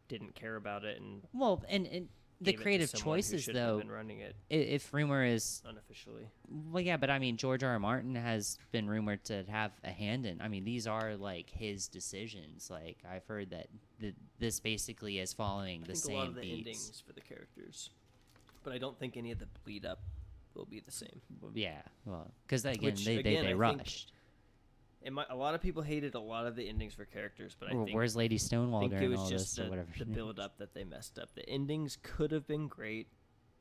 didn't care about it and the creative choices, though, been running it if rumor is unofficially. Well, yeah, but I mean, George R. R. Martin has been rumored to have a hand in. I mean, these are like his decisions. Like I've heard that this basically is following the same a lot of the beats. Endings for the characters, but I don't think any of the lead up will be the same. Yeah, well, because again, they rushed. A lot of people hated a lot of the endings for characters, but I think where's Lady Stonewall during it was all just this or whatever? The build up that they messed up. The endings could have been great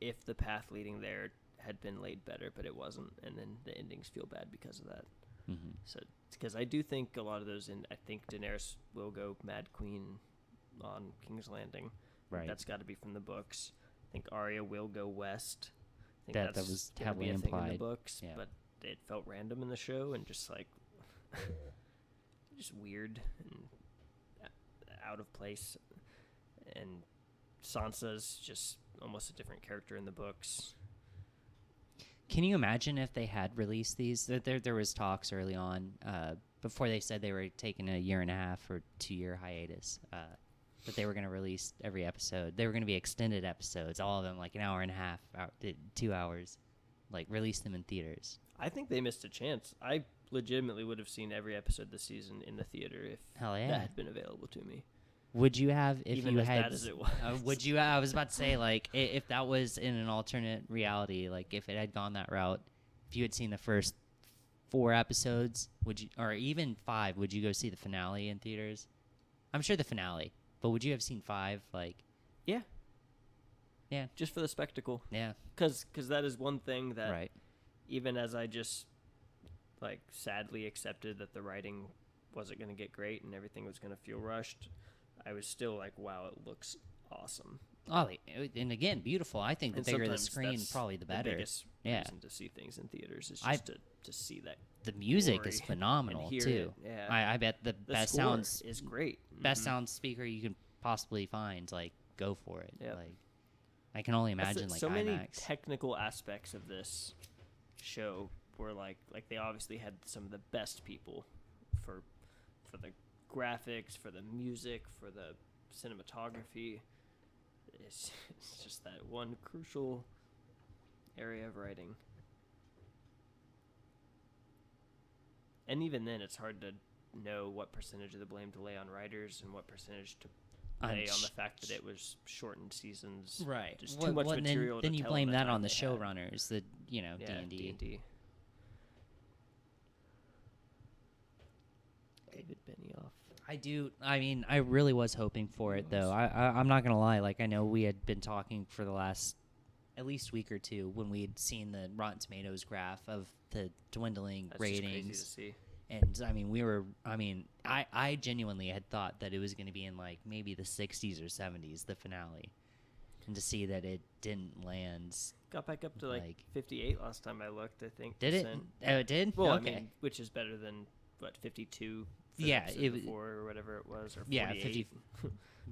if the path leading there had been laid better, but it wasn't, and then the endings feel bad because of that. So, because I do think a lot of those, I think Daenerys will go Mad Queen on King's Landing. Right. That's got to be from the books. I think Arya will go west. I think that that's was gonna heavily be a thing implied in the books, yeah. but it felt random in the show and just like just weird and out of place. And Sansa's just almost a different character in the books. Can you imagine if they had released these? There was talks early on before they said they were taking a 1.5 or 2-year hiatus. That they were going to release every episode. They were going to be extended episodes, all of them like an hour and a half, 2 hours. Like release them in theaters. I think they missed a chance. I legitimately would have seen every episode this season in the theater if Hell yeah. that had been available to me. Would you have if Even you as had? bad as it was. Would you? I was about to say like if that was in an alternate reality, like if it had gone that route, if you had seen the first 4 episodes, would you, or even 5, would you go see the finale in theaters? I'm sure the finale, but would you have seen 5? Like, Yeah. Yeah. Just for the spectacle. Yeah. Because that is one thing that Right. even as I just like sadly accepted that the writing wasn't going to get great and everything was going to feel rushed, I was still like, wow, it looks awesome. Oh, and again, beautiful. I think the And bigger the sometimes screen, that's probably the better. The biggest reason to see things in theaters is just to see that. The music glory is phenomenal and hear too. it. Yeah. I bet the best score sounds is great. best Mhm. sound speaker you can possibly find. Like, go for it. Yep. Like, I can only That's imagine like so IMAX. many technical aspects of this show were like they obviously had some of the best people for the graphics, for the music, for the cinematography. It's just that one crucial area of writing. And even then, it's hard to know what percentage of the blame to lay on writers and what percentage to lay on the fact that it was shortened seasons. Right. Just too much material. Then to you tell blame in that time on the they had. showrunners. The Yeah, D&D. D&D. David Benioff. I do. I mean, I really was hoping for it, though. I'm not gonna lie. Like, I know we had been talking for the last at least week or two when we had seen the Rotten Tomatoes graph of the dwindling That's ratings. just crazy to see. And I mean, I genuinely had thought that it was going to be in like maybe the 60s or 70s, the finale, and to see that it didn't land. Got back up to like 58 last time I looked, I think. Did it? Oh, it did. Well, okay. I mean, which is better than what 52. For Yeah, the it before or whatever it was, or 48. Yeah, 50.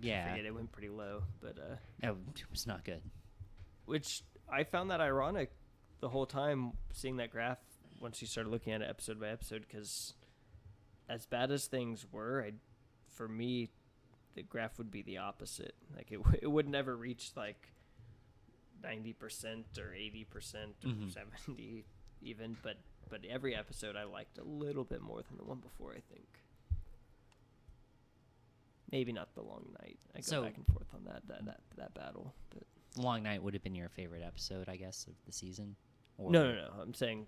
Yeah, I forget, it went pretty low, but oh, it was not good. which I found that ironic the whole time seeing that graph once you started looking at it episode by episode, because as bad as things were, for me, the graph would be the opposite. Like it would never reach like 90% or 80% or 70 even, but every episode I liked a little bit more than the one before, I think. Maybe not the long night. I go back and forth on that battle, but Long Night would have been your favorite episode, I guess, of the season. Or... No. I'm saying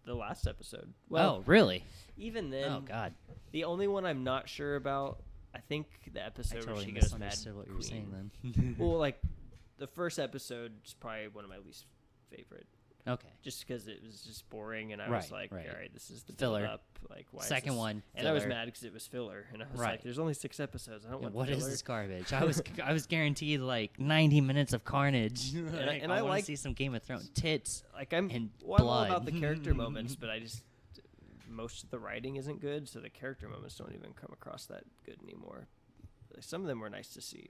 the last episode. Well, oh, really? Even then, oh God. The only one I'm not sure about, I think the episode where she goes mad. Misunderstood what you were saying then. Well, like the first episode is probably one of my least favorite. Okay. Just because it was just boring, and I was like, right. all right, this is the filler. build up. Like, why Second is this? one, and I was filler. mad because it was filler, and I was Right. like, there's only 6 episodes. I don't want What filler. is this garbage? I was guaranteed like 90 minutes of carnage. And I want like to see some Game of Thrones tits. Like I'm and all blood. about the character moments, but most of the writing isn't good, so the character moments don't even come across that good anymore. Like, some of them were nice to see,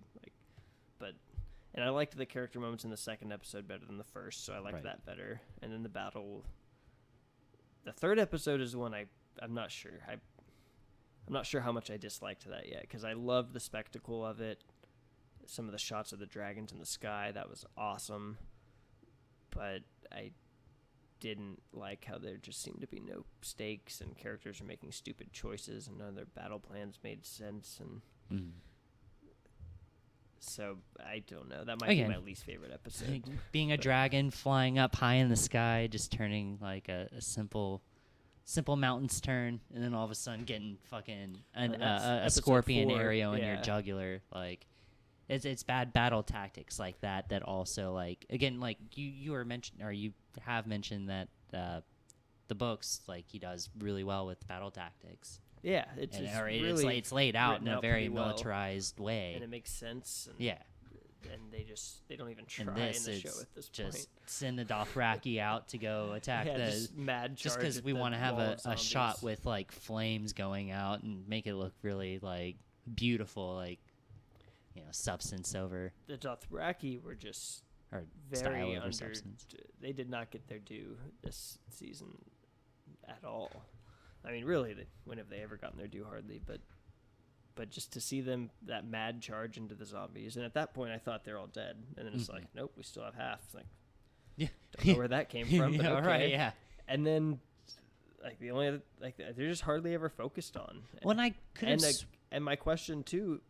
and I liked the character moments in the second episode better than the first, so I liked that better. And then the battle, the third episode is the one I'm not sure. I'm not sure how much I disliked that yet, because I loved the spectacle of it. Some of the shots of the dragons in the sky, that was awesome. But I didn't like how there just seemed to be no stakes, and characters are making stupid choices, and none of their battle plans made sense. And so I don't know. That might be my least favorite episode. Being a dragon flying up high in the sky, just turning like a simple mountain's turn, and then all of a sudden getting fucking a scorpion 4, arrow in your jugular. Like it's bad battle tactics like that. That also like again like you were mentioned, or you have mentioned that the books, like he does really well with battle tactics. Yeah, it's it's laid out in a very well, militarized way, and it makes sense. And and they don't even try in the show at this point. Just send the Dothraki out to go attack just mad just because we want to have a shot with like flames going out and make it look really like beautiful, like substance over the Dothraki were just or very over substance. They did not get their due this season at all. I mean, really, when have they ever gotten their due? Hardly, but just to see them, that mad charge into the zombies, and at that point I thought they're all dead, and then it's like, nope, we still have half. It's like, don't know where that came from, but okay. Right, yeah. And then, like the only like they're just hardly ever focused on. When I could have, And my question too,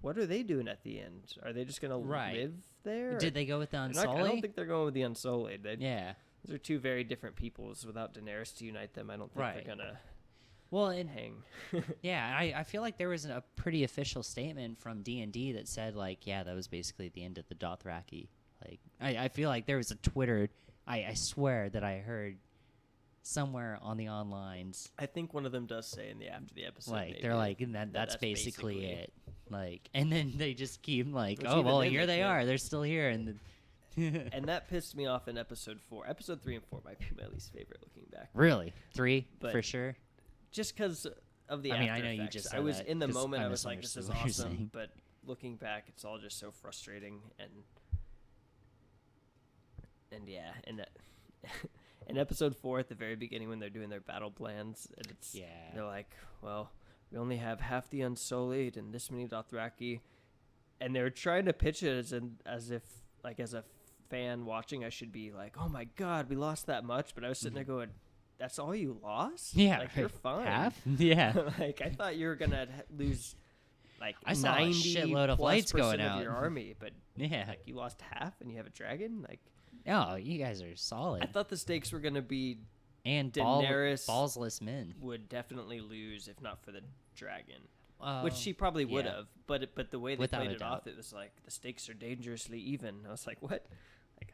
what are they doing at the end? Are they just gonna live there? did they go with the Unsullied? I don't think they're going with the Unsullied. Yeah. Those are two very different peoples. Without Daenerys to unite them, I don't think they're gonna. Well, and hang. yeah, I feel like there was a pretty official statement from D&D that said like, yeah, that was basically the end of the Dothraki. Like, I feel like there was a Twitter. I swear that I heard somewhere on the onlines. I think one of them does say in the after the episode. Like maybe, they're like, and that's basically it. Like, and then they just keep like, oh well, here they are. They're still here, and. And that pissed me off in episode 4. Episode 3 and 4 might be my least favorite looking back. Really? 3 for sure? Just because of the I know effects. you just said I was that in the moment, I was like, this is awesome. Saying. But looking back, it's all just so frustrating. And yeah, and that in episode 4 at the very beginning when they're doing their battle plans, and they're like, well, we only have half the Unsullied and this many Dothraki. And they're trying to pitch it as if, like, as a fan watching, I should be like, oh my god, we lost that much. But I was sitting there going, that's all you lost? Yeah, like, you're fine. Half? Yeah. Like, I thought you were gonna lose like I saw a shitload of lights going out of your army, but yeah, like you lost half and you have a dragon. Like, oh, you guys are solid. I thought the stakes were gonna be and Daenerys ballsless men would definitely lose if not for the dragon. Oh, Which she probably would have, but the way they Without played a it doubt. off, it was like the stakes are dangerously even. I was like, what? Like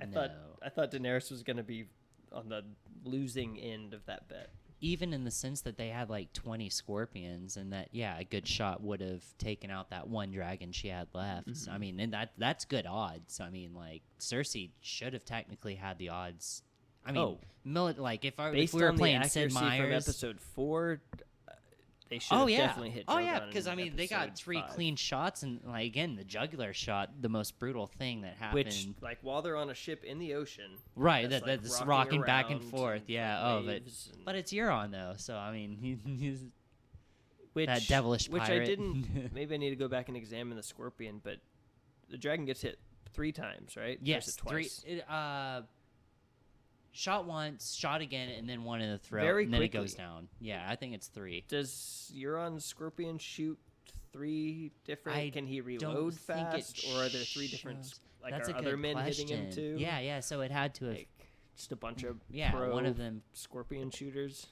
I thought Daenerys was gonna be on the losing end of that bet. Even in the sense that they had like 20 scorpions, and that a good shot would have taken out that one dragon she had left. Mm-hmm. I mean, and that's good odds. I mean, like Cersei should have technically had the odds. I mean, like if we were playing Sid Meier's from episode 4. They should have definitely hit. Oh yeah, because I mean they got 3 clean shots, and like again the jugular shot, the most brutal thing that happened. Which, like, while they're on a ship in the ocean, right? That's rocking back and forth. And but it's Euron though, so I mean he's which, that devilish pirate. Which I didn't. Maybe I need to go back and examine the scorpion, but the dragon gets hit 3 times, right? Yes, twice. 3. Shot once, shot again, and then one in the throat, Very and then quickly. it goes down. Yeah, I think it's 3. Does Euron's scorpion shoot 3 different? Can he reload don't think fast, or are there 3 different? shows. Like, That's are a other good men question. hitting him too? Yeah. So it had to have. Like, just a bunch of one of them. scorpion shooters.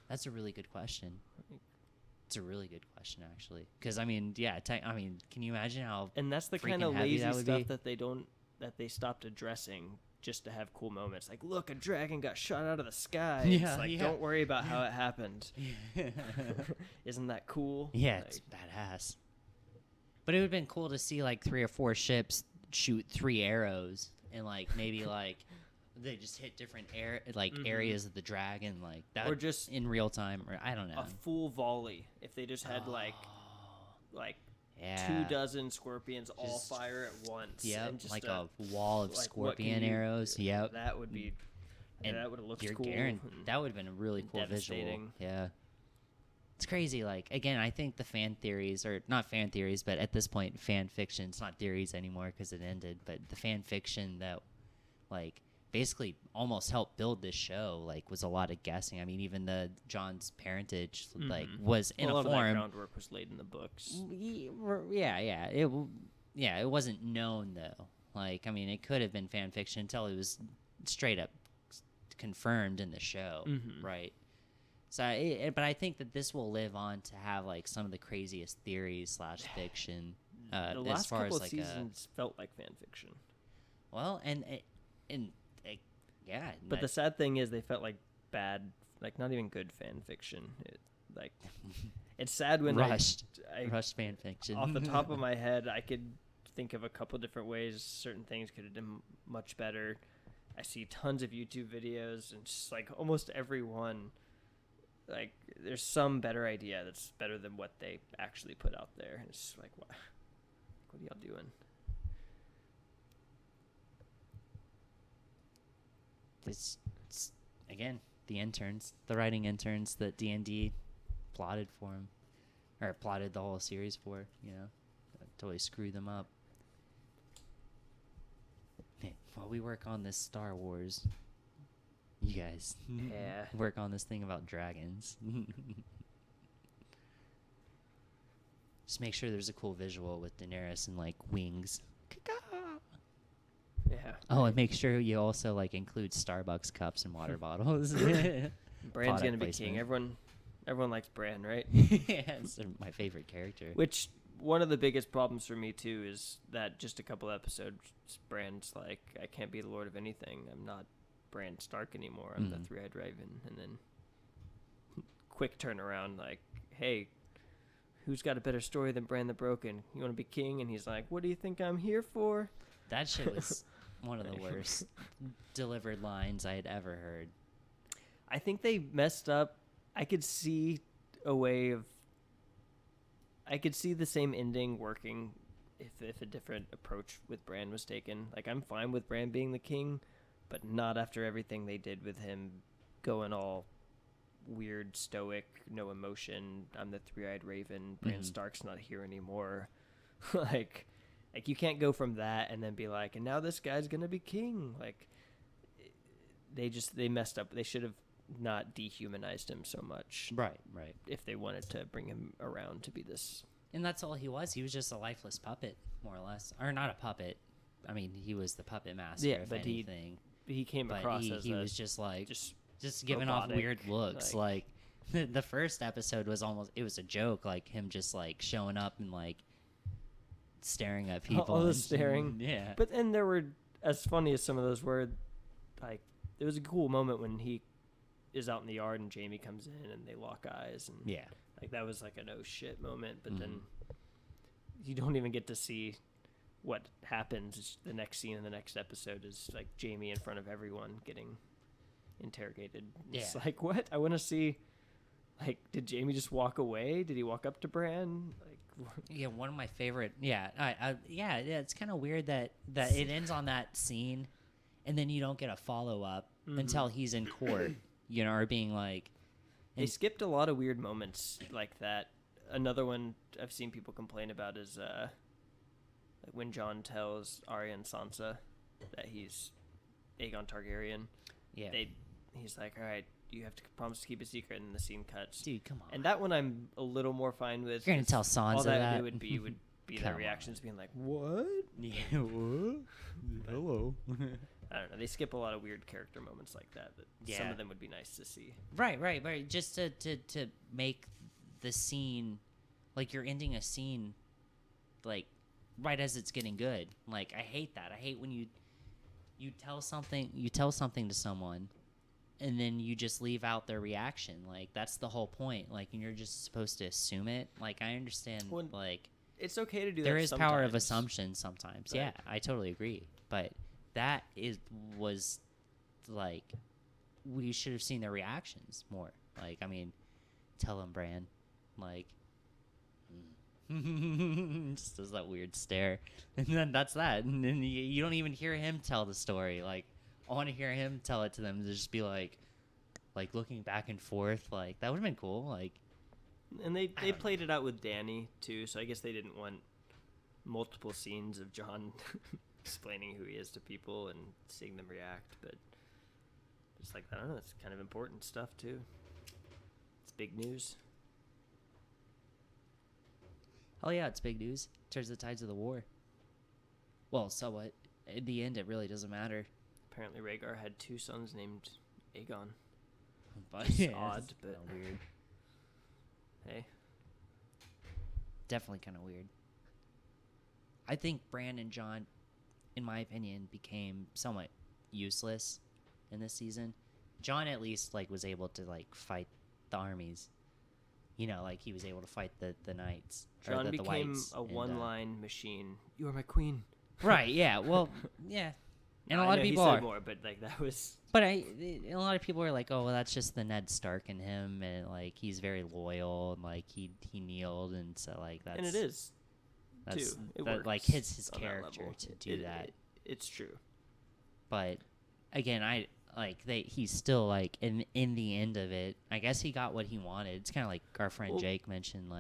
That's a really good question. It's a really good question, actually. Because I mean, I mean, can you imagine how? And that's the freaking kind of heavy lazy that would stuff be? that they stopped addressing just to have cool moments. Like, look, a dragon got shot out of the sky. Yeah, it's like, don't worry about how it happened. Isn't that cool? Yeah, it's badass. But it would have been cool to see like 3 or 4 ships shoot 3 arrows, and like maybe like they just hit different areas of the dragon, like that, or just in real time, or I don't know. A full volley. If they just had like 24 scorpions all fire at once. Yeah, and just like a wall of scorpion arrows. Yep, that would be. And that would have looked cool. That would have been a really cool visual. Yeah. It's crazy. Like, again, I think the fan theories, or not fan theories, but at this point, fan fiction, it's not theories anymore because it ended, but the fan fiction that, like, basically almost helped build this show, like, was a lot of guessing. I mean, even the John's parentage, like, was in a lot form. Of that groundwork was laid in the books. Yeah. It wasn't known, though. Like, I mean, it could have been fan fiction until it was straight up confirmed in the show, right? So, but I think that this will live on to have like some of the craziest theories / fiction. The last as far couple as of like seasons felt like fan fiction. Well, and yeah. But the sad thing is, they felt like bad, like not even good fan fiction. It's sad when rushed fan fiction. Off the top of my head, I could think of a couple different ways certain things could have done much better. I see tons of YouTube videos, and just like almost every one, like there's some better idea that's better than what they actually put out there. It's just like, what are y'all doing? It's again the writing interns that D&D plotted for him, or plotted the whole series for. Totally screwed them up. While we work on this Star Wars, You guys Yeah. work on this thing about dragons. Just make sure there's a cool visual with Daenerys and like wings. Yeah. Oh, and make sure you also like include Starbucks cups and water bottles. Bran's Product gonna be placement. king. Everyone likes Bran, right? Yeah, it's my favorite character. Which one of the biggest problems for me too is that just a couple episodes, Bran's like, I can't be the Lord of anything. I'm not Bran Stark anymore. I'm the Three-Eyed Raven. And then quick turnaround, like, hey, who's got a better story than Bran the Broken? You want to be king? And he's like, what do you think I'm here for? That shit was one of the worst delivered lines I had ever heard. I think they messed up. I could see the same ending working if a different approach with Bran was taken. Like, I'm fine with Bran being the king, but not after everything they did with him going all weird, stoic, no emotion. I'm the Three-Eyed Raven. Bran Stark's not here anymore. like you can't go from that and then be like, and now this guy's gonna be king. Like, they messed up. They should have not dehumanized him so much. Right. If they wanted to bring him around to be this. And that's all he was. He was just a lifeless puppet, more or less. Or not a puppet. I mean, he was the puppet master, if anything. He came but across he was just like, just giving robotic, off weird looks. Like the first episode was it was a joke, like him just like showing up and like staring at people. All the staring. Yeah. But then there were, as funny as some of those were, like, there was a cool moment when he is out in the yard and Jamie comes in and they lock eyes. And yeah. like, that was like an oh shit moment. But then you don't even get to see what happens. The next scene in the next episode is like Jamie in front of everyone getting interrogated. It's like, what? I want to see, like, did Jamie just walk away? Did he walk up to Bran? Like, yeah, one of my favorite. Yeah, it's kind of weird that it ends on that scene, and then you don't get a follow up until he's in court, or being like. They skipped a lot of weird moments like that. Another one I've seen people complain about is like when Jon tells Arya and Sansa that he's Aegon Targaryen. Yeah. He's like, all right, you have to promise to keep a secret, and the scene cuts. Dude, come on. And that one I'm a little more fine with. You're gonna tell Sansa all that would be their reactions being like, what? Yeah, what? Hello. I don't know. They skip a lot of weird character moments like that. Some of them would be nice to see. Right. Just to make the scene, like you're ending a scene, like right as it's getting good. Like I hate that. I hate when you tell something to someone, and then you just leave out their reaction. Like that's the whole point. Like, and you're just supposed to assume it. Like I understand. Like it's okay to do that. There is sometimes. power of assumption sometimes. Right. Yeah, I totally agree. But that was like we should have seen their reactions more. Like, I mean, tell him, Bran, like just does that weird stare, and then that's that, and then you don't even hear him tell the story. Like, I want to hear him tell it to them. To just be like looking back and forth. Like that would have been cool. Like, and they played it out with Dany too, so I guess they didn't want multiple scenes of Jon explaining who he is to people and seeing them react. But it's like, I don't know, it's kind of important stuff too. It's big news. Oh yeah, it's big news. Turns the tides of the war. Well, so what? In the end, it really doesn't matter. Apparently Rhaegar had 2 sons named Aegon. But it's odd, but weird. Hey, definitely kind of weird. I think Bran and Jon, in my opinion, became somewhat useless in this season. Jon at least was able to fight the armies. Like he was able to fight the knights. Jon the became whites, a one-line machine. You are my queen. Right? Yeah. Well, yeah. And a lot of people are more, but that was. But a lot of people are like, oh, well, that's just the Ned Stark in him, and he's very loyal, and he kneeled, and so that's. And it is. That's too. It that, works his character to do that. It's true. But again, he's still in the end of it. I guess he got what he wanted. It's kind of like our friend Jake mentioned.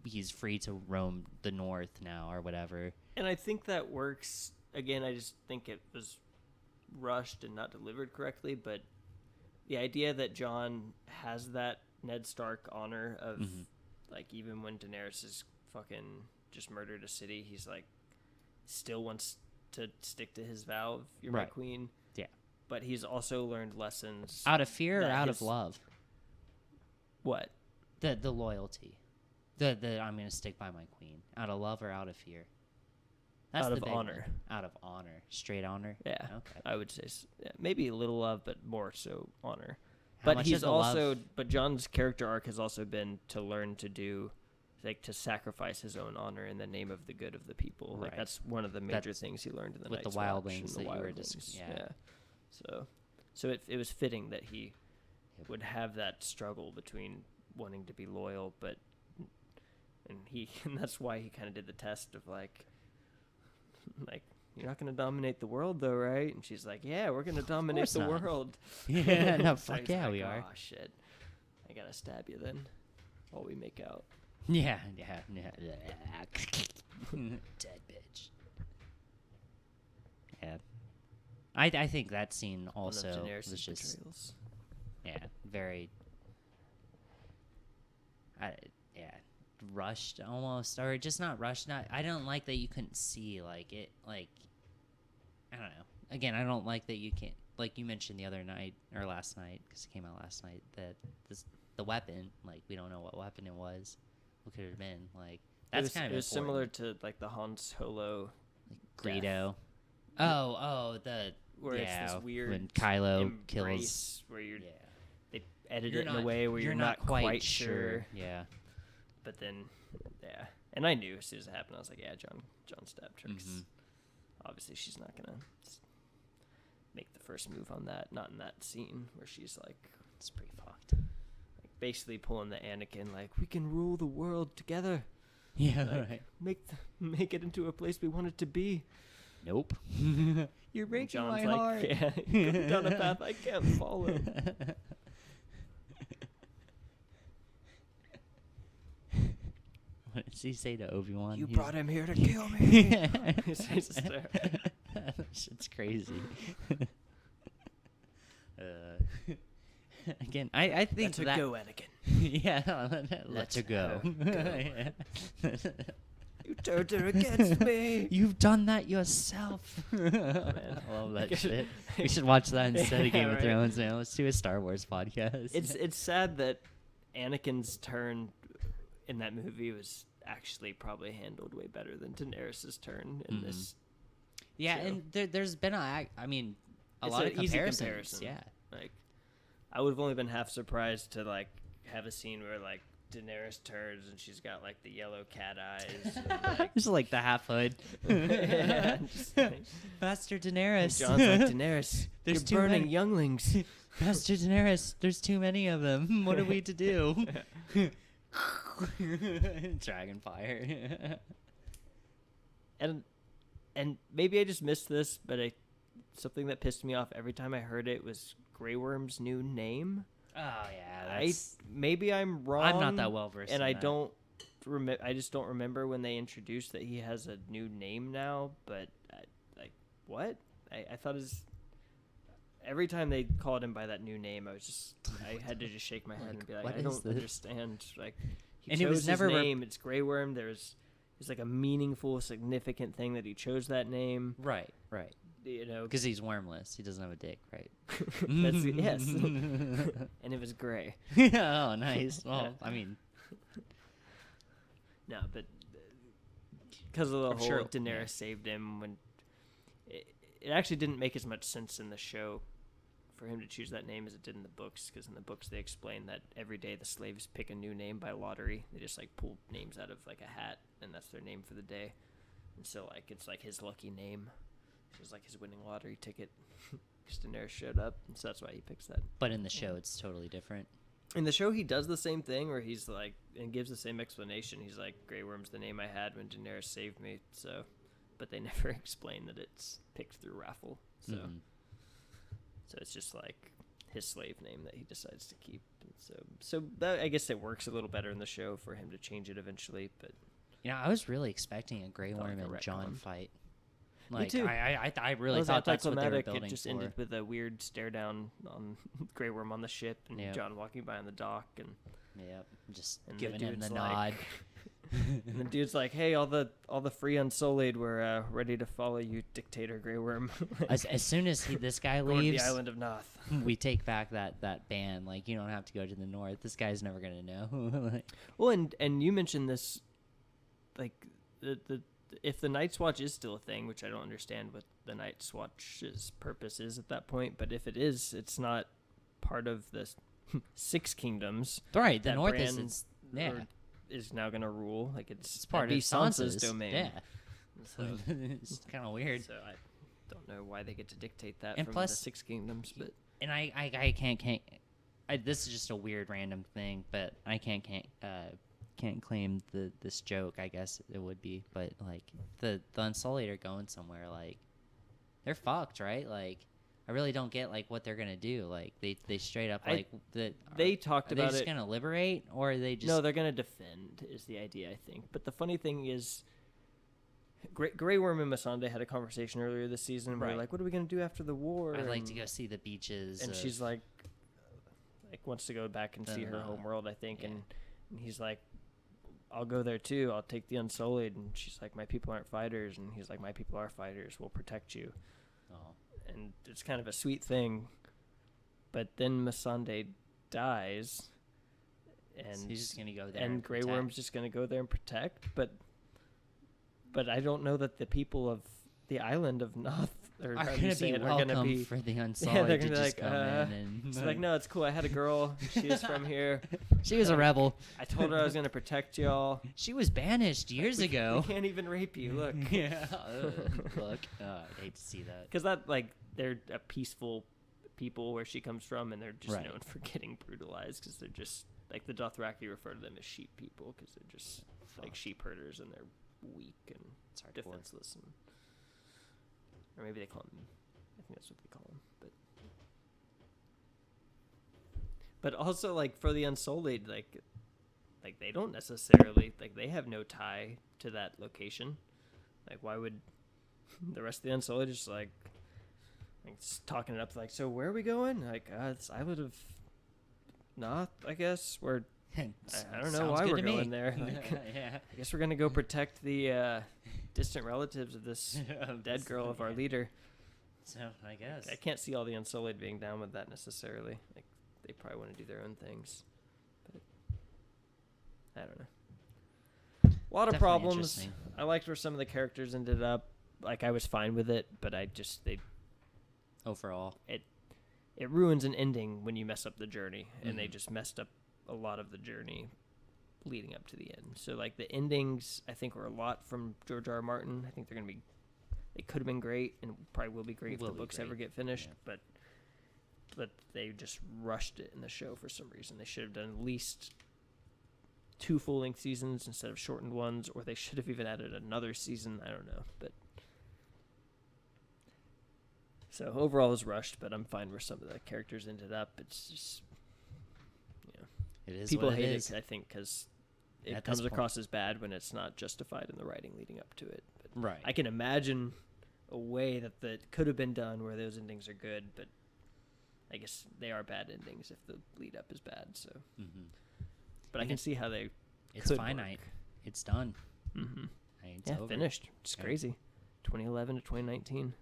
He's free to roam the north now or whatever. And I think that works. Again, I just think it was rushed and not delivered correctly. But the idea that Jon has that Ned Stark honor of like even when Daenerys is fucking just murdered a city, he's like still wants to stick to his vow of you're my queen. Yeah. But he's also learned lessons out of fear or out of love. What? The loyalty. The I'm gonna stick by my queen. Out of love or out of fear? That's out the of big honor. One. Out of honor. Straight honor? Yeah. Okay. I would say maybe a little love, but more so honor. How but he's also but Jon's character arc has also been to learn to do like to sacrifice his own honor in the name of the good of the people. Like that's one of the major things he learned in the with Night's the wildlings Watch that you were just yeah. So it was fitting that he would have that struggle between wanting to be loyal, but and that's why he kind of did the test of like you're not going to dominate the world though, right? And she's like, yeah, we're going to dominate the world. Yeah, no, so fuck yeah, like, we are. Oh shit, I gotta stab you then, while we make out. Yeah. Dead bitch. Yeah, I think that scene also was just betrayals. Yeah, very rushed almost, or just not rushed. I don't like that you couldn't see like it. Like I don't know. Again, I don't like that you can't. Like you mentioned the other night or last night, because it came out last night, that the weapon. Like we don't know what weapon it was. What could it have been? Like that's kind of. It was similar to like the Han Solo, like Greedo. Oh, where it's this weird when Kylo kills. Where they edit it in a way where you're not quite sure. Yeah. But then, yeah, and I knew as soon as it happened, I was like, yeah, Jon stabbed her. Obviously, she's not gonna make the first move on that. Not in that scene where she's like, it's pretty fucked. Like basically pulling the Anakin, like we can rule the world together. Yeah, like, right. Make it into a place we want it to be. Nope. You're breaking Jon's my heart. Yeah, you're going down a path I can't follow. What does he say to Obi-Wan? You brought him here to kill me. Shit's crazy. Again, I think Let her go, Anakin. Yeah, let her go. You turned her against me. You've done that yourself. I love that shit. We should watch that instead of Game of Thrones, man. Let's do a Star Wars podcast. It's sad that Anakin's turn in that movie was actually probably handled way better than Daenerys' turn in this. Yeah, show. and there's been a lot of comparisons. Yeah, like I would have only been half surprised to like have a scene where like Daenerys turns and she's got like the yellow cat eyes. And, like, just like the half hood. Yeah, just, like, Master Daenerys. Jon's like, Daenerys, you're burning younglings. Master Daenerys, there's too many of them. What are we to do? Dragon fire. And maybe I just missed this, but something that pissed me off every time I heard it was Grey Worm's new name. Oh yeah, maybe I'm wrong. I'm not that well versed, and I just don't remember when they introduced that he has a new name now. But like what? I thought every time they called him by that new name, I had to just shake my head and be like, I don't understand. Like he chose his name. It's Grey Worm. It's like a meaningful, significant thing that he chose that name. Right. You know, because he's wormless. He doesn't have a dick, right? Yes. And it was gray. Oh, nice. Well, I mean, no, but because of the whole Daenerys saved him, when it actually didn't make as much sense in the show for him to choose that name as it did in the books. Because in the books they explain that every day the slaves pick a new name by lottery. They just like pull names out of like a hat, and that's their name for the day. And so like it's like his lucky name. It was like his winning lottery ticket because Daenerys showed up, and so that's why he picks that. But in the show, it's totally different. In the show, he does the same thing where he's like, and gives the same explanation. He's like, Grey Worm's the name I had when Daenerys saved me, so. But they never explain that it's picked through raffle, so. So it's just like his slave name that he decides to keep. And so that, I guess it works a little better in the show for him to change it eventually, but. I was really expecting a Grey Worm and Jon fight. Like, too. I That really was thought that's what they were anticlimactic. building It just for. ended with a weird stare down on Grey Worm on the ship and Yep. John walking by on the dock and Yep, just And the giving him the dude's nod. like- and the dude's like, "Hey, all the free Unsullied were ready to follow you, Dictator Grey Worm." As soon as this guy Going to leaves, the island of Noth. we take back that ban. Like, you don't have to go to the north. This guy's never gonna know. Like, Well, and you mentioned this, like the if the Night's Watch is still a thing, which I don't understand what the Night's Watch's purpose is at that point, but if it is, it's not part of the Six Kingdoms. right, the That north Bran is now going to rule. Like it's part that'd of be Sansa's Sansa's domain. Yeah, So, it's kind of weird. so I don't know why they get to dictate that And from plus, the Six Kingdoms, but And I can't this is just a weird random thing, but I can't claim this joke. I guess it would be, but like the Unsullied are going somewhere. Like they're fucked, right? Like I really don't get like what they're gonna do. Like they straight up like they talked are they about just it. gonna liberate, or are they just No, they're going to defend is the idea, I think. But the funny thing is, Grey Worm and Missandei had a conversation earlier this season where Right. like, what are we going to do after the war? I'd like to And- go see the beaches. And she's like wants to go back and see her Then, home world, I think. yeah. And he's like, I'll go there too. I'll take the Unsullied. And she's like, my people aren't fighters. And he's like, my people are fighters. We'll protect you. oh, And it's kind of a sweet thing. But then Missandei dies. And so he's just gonna go there. and Grey protect. Worm's just going to go there and protect. But I don't know that the people of the island of Noth are how do you gonna say be it, welcome for the Unsullied they're to gonna be just like, come in and It's like, no, it's cool. I had a girl. She is from here. she was a rebel. I told her I was going to protect y'all. She was banished years ago. We can't even rape you. Look. Yeah. Look. I hate to see that. Because that, like, they're a peaceful people where she comes from, and they're just Right. known for getting brutalized because they're just, like, the Dothraki refer to them as sheep people because they're just, like, sheep herders and they're weak and It's hardcore. defenseless. Or maybe they call them, I think that's what they call them. But also, like, for the Unsullied, like they don't necessarily, like, they have no tie to that location. Like, why would the rest of the Unsullied just, like talking it up, like, so where are we going? Like, it's island of Noth, I guess. Where I don't know Sounds why good we're to me. going there. Like, Yeah. I guess we're gonna go protect the distant relatives of this dead girl of our leader. So I guess. I can't see all the Unsullied being down with that necessarily. Like, they probably want to do their own things. But I don't know. A lot of Definitely problems. interesting. I liked where some of the characters ended up. Like, I was fine with it, but Overall. it ruins an ending when you mess up the journey, and they Mhm. just messed up a lot of the journey leading up to the end. So, like, the endings, I think, were a lot from George R. R. Martin. I think they could have been great, and probably will be great if the Will be books great. ever get finished. Yeah. But they just rushed it in the show for some reason. They should have done at least 2 full-length seasons instead of shortened ones, or they should have even added another season. I don't know, but. So overall, it was rushed, but I'm fine where some of the characters ended up. It's just, It is people what it hate is. it, I think, because it At comes this point. across as bad when it's not justified in the writing leading up to it. But Right. I can imagine a way that could have been done where those endings are good, but I guess they are bad endings if the lead up is bad. So, Mm-hmm. but I And can see how they It's could finite. work. It's done. Mm-hmm. It's Yeah, over. finished. It's Okay. crazy. 2011 to 2019.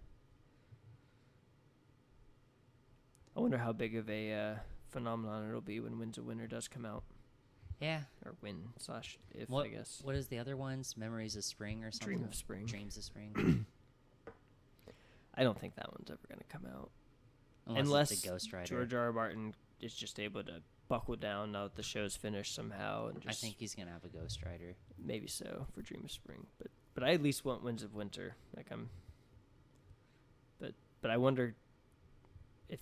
I wonder how big of a phenomenon it'll be when Winds of Winter does come out. Yeah. Or if, What, I guess. What is the other ones? Memories of Spring or something? Dream of Spring. Dreams of Spring. I don't think that one's ever going to come out. Unless it's a ghostwriter. George R. R. Martin is just able to buckle down now that the show's finished somehow. And I just think he's gonna have a ghostwriter. maybe so for Dream of Spring. But I at least want Winds of Winter. Like But I wonder if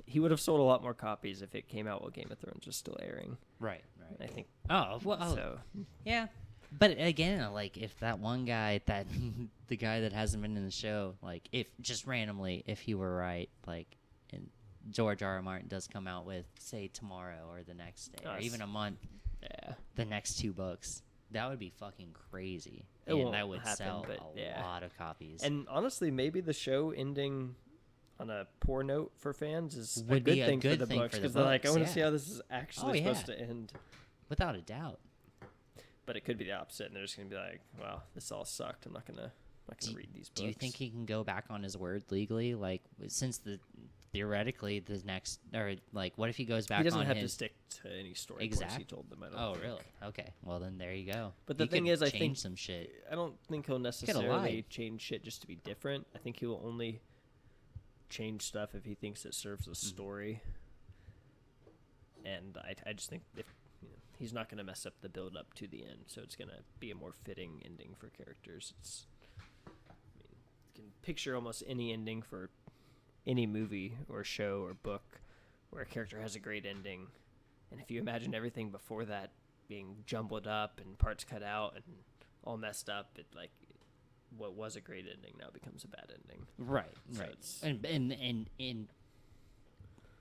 he would have sold a lot more copies if it came out while Game of Thrones was still airing. Right. I think Oh, well, so. yeah. But again, like if that one guy, the guy that hasn't been in the show, like if just randomly, if he were right, like, and George R. R. Martin does come out with, say, tomorrow or the next day or Us. even a month, Yeah. the next 2 books, That would be fucking crazy. It And won't that would happen, sell but a lot of copies. And honestly, maybe the show ending on a poor note for fans is Would a be good a thing good for the thing books for the because they're like, I books, want to yeah. see how this is actually Oh, yeah. supposed to end. Without a doubt. But it could be the opposite, and they're just gonna be like, "Wow, this all sucked. I'm not gonna read these books." Do you think he can go back on his word legally? Like, since theoretically the next, or like, what if he goes back? He doesn't on have to his, stick to any story points he told them. I don't. Oh, think. really? Okay. Well, then there you go. But the He thing could is, I think change some shit. I don't think he'll necessarily change shit just to be different. I think he will only change stuff if he thinks it serves a story. And I just think if he's not going to mess up the build up to the end, so it's going to be a more fitting ending for characters. You can picture almost any ending for any movie or show or book where a character has a great ending, and if you imagine everything before that being jumbled up and parts cut out and all messed up, it like what was a great ending now becomes a bad ending. Right. So right. And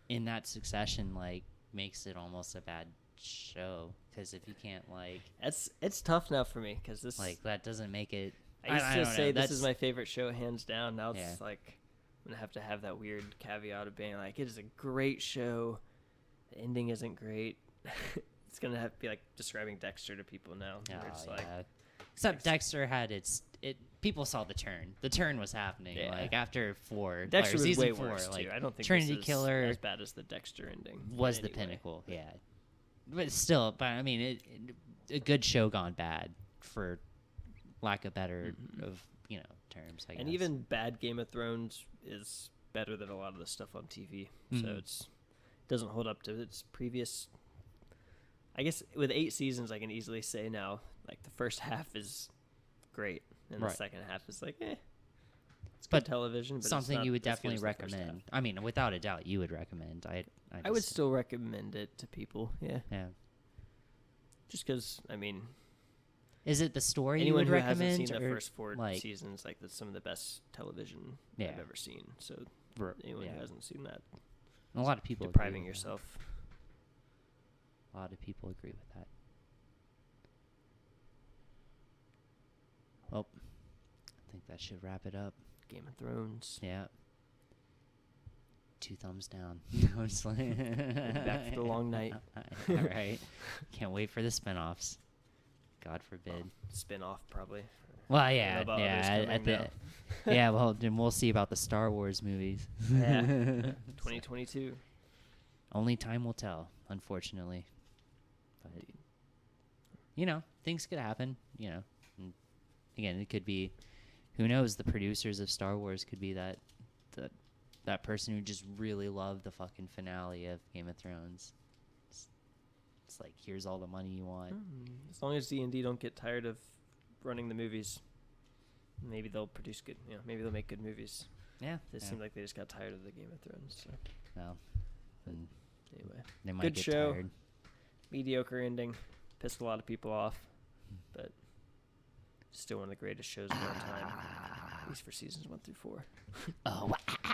in that succession, like, makes it almost a bad show, because if you can't, like, it's tough now for me because this, like, that doesn't make it. I used to say know. this is my favorite show hands down. Now Yeah. it's like I'm gonna have that weird caveat of being like, it is a great show, the ending isn't great. It's gonna have to be like describing Dexter to people now. Oh, it's yeah. like, Except Dexter had people saw the turn. The turn was happening. Yeah. Like, after 4, Dexter or was season way 4, worse like, too. I don't think Trinity this is Killer as bad as the Dexter ending was in the any way. pinnacle. Yeah, but still, I mean, a good show gone bad, for lack of better of terms. I guess. And even bad Game of Thrones is better than a lot of the stuff on TV. So it doesn't hold up to its previous. I guess with 8 seasons, I can easily say now, like, the first half is great, and the second half is like, it's good television, but something it's not you would as good definitely as the first recommend. half. I mean, without a doubt, you would recommend. I would still recommend it to people. Yeah. Yeah. Just because, I mean, is it the story you anyone would who recommend? hasn't seen the first 4 like, seasons, like, that's some of the best television I've ever seen. So anyone who hasn't seen that, a lot of people depriving agree with yourself. that. A lot of people agree with that. Well, I think that should wrap it up. Game of Thrones. Yeah. 2 thumbs down. No, I'm just like Back for the long night. All right. Can't wait for the spinoffs. God forbid. Spin-off, probably. Well, yeah, about others yeah. coming now. Yeah, well, then we'll see about the Star Wars movies. Yeah. 2022. Only time will tell, unfortunately. But, things could happen, And again, it could be, who knows, the producers of Star Wars could be that person who just really loved the fucking finale of Game of Thrones. It's like, here's all the money you want. As long as D&D don't get tired of running the movies, maybe they'll produce good, maybe they'll make good movies. Yeah. It seemed like they just got tired of the Game of Thrones. So. Well, anyway, they might good get show. tired. Mediocre ending. Pissed a lot of people off. But still one of the greatest shows of all time. At least for seasons 1 through 4. Oh, wow.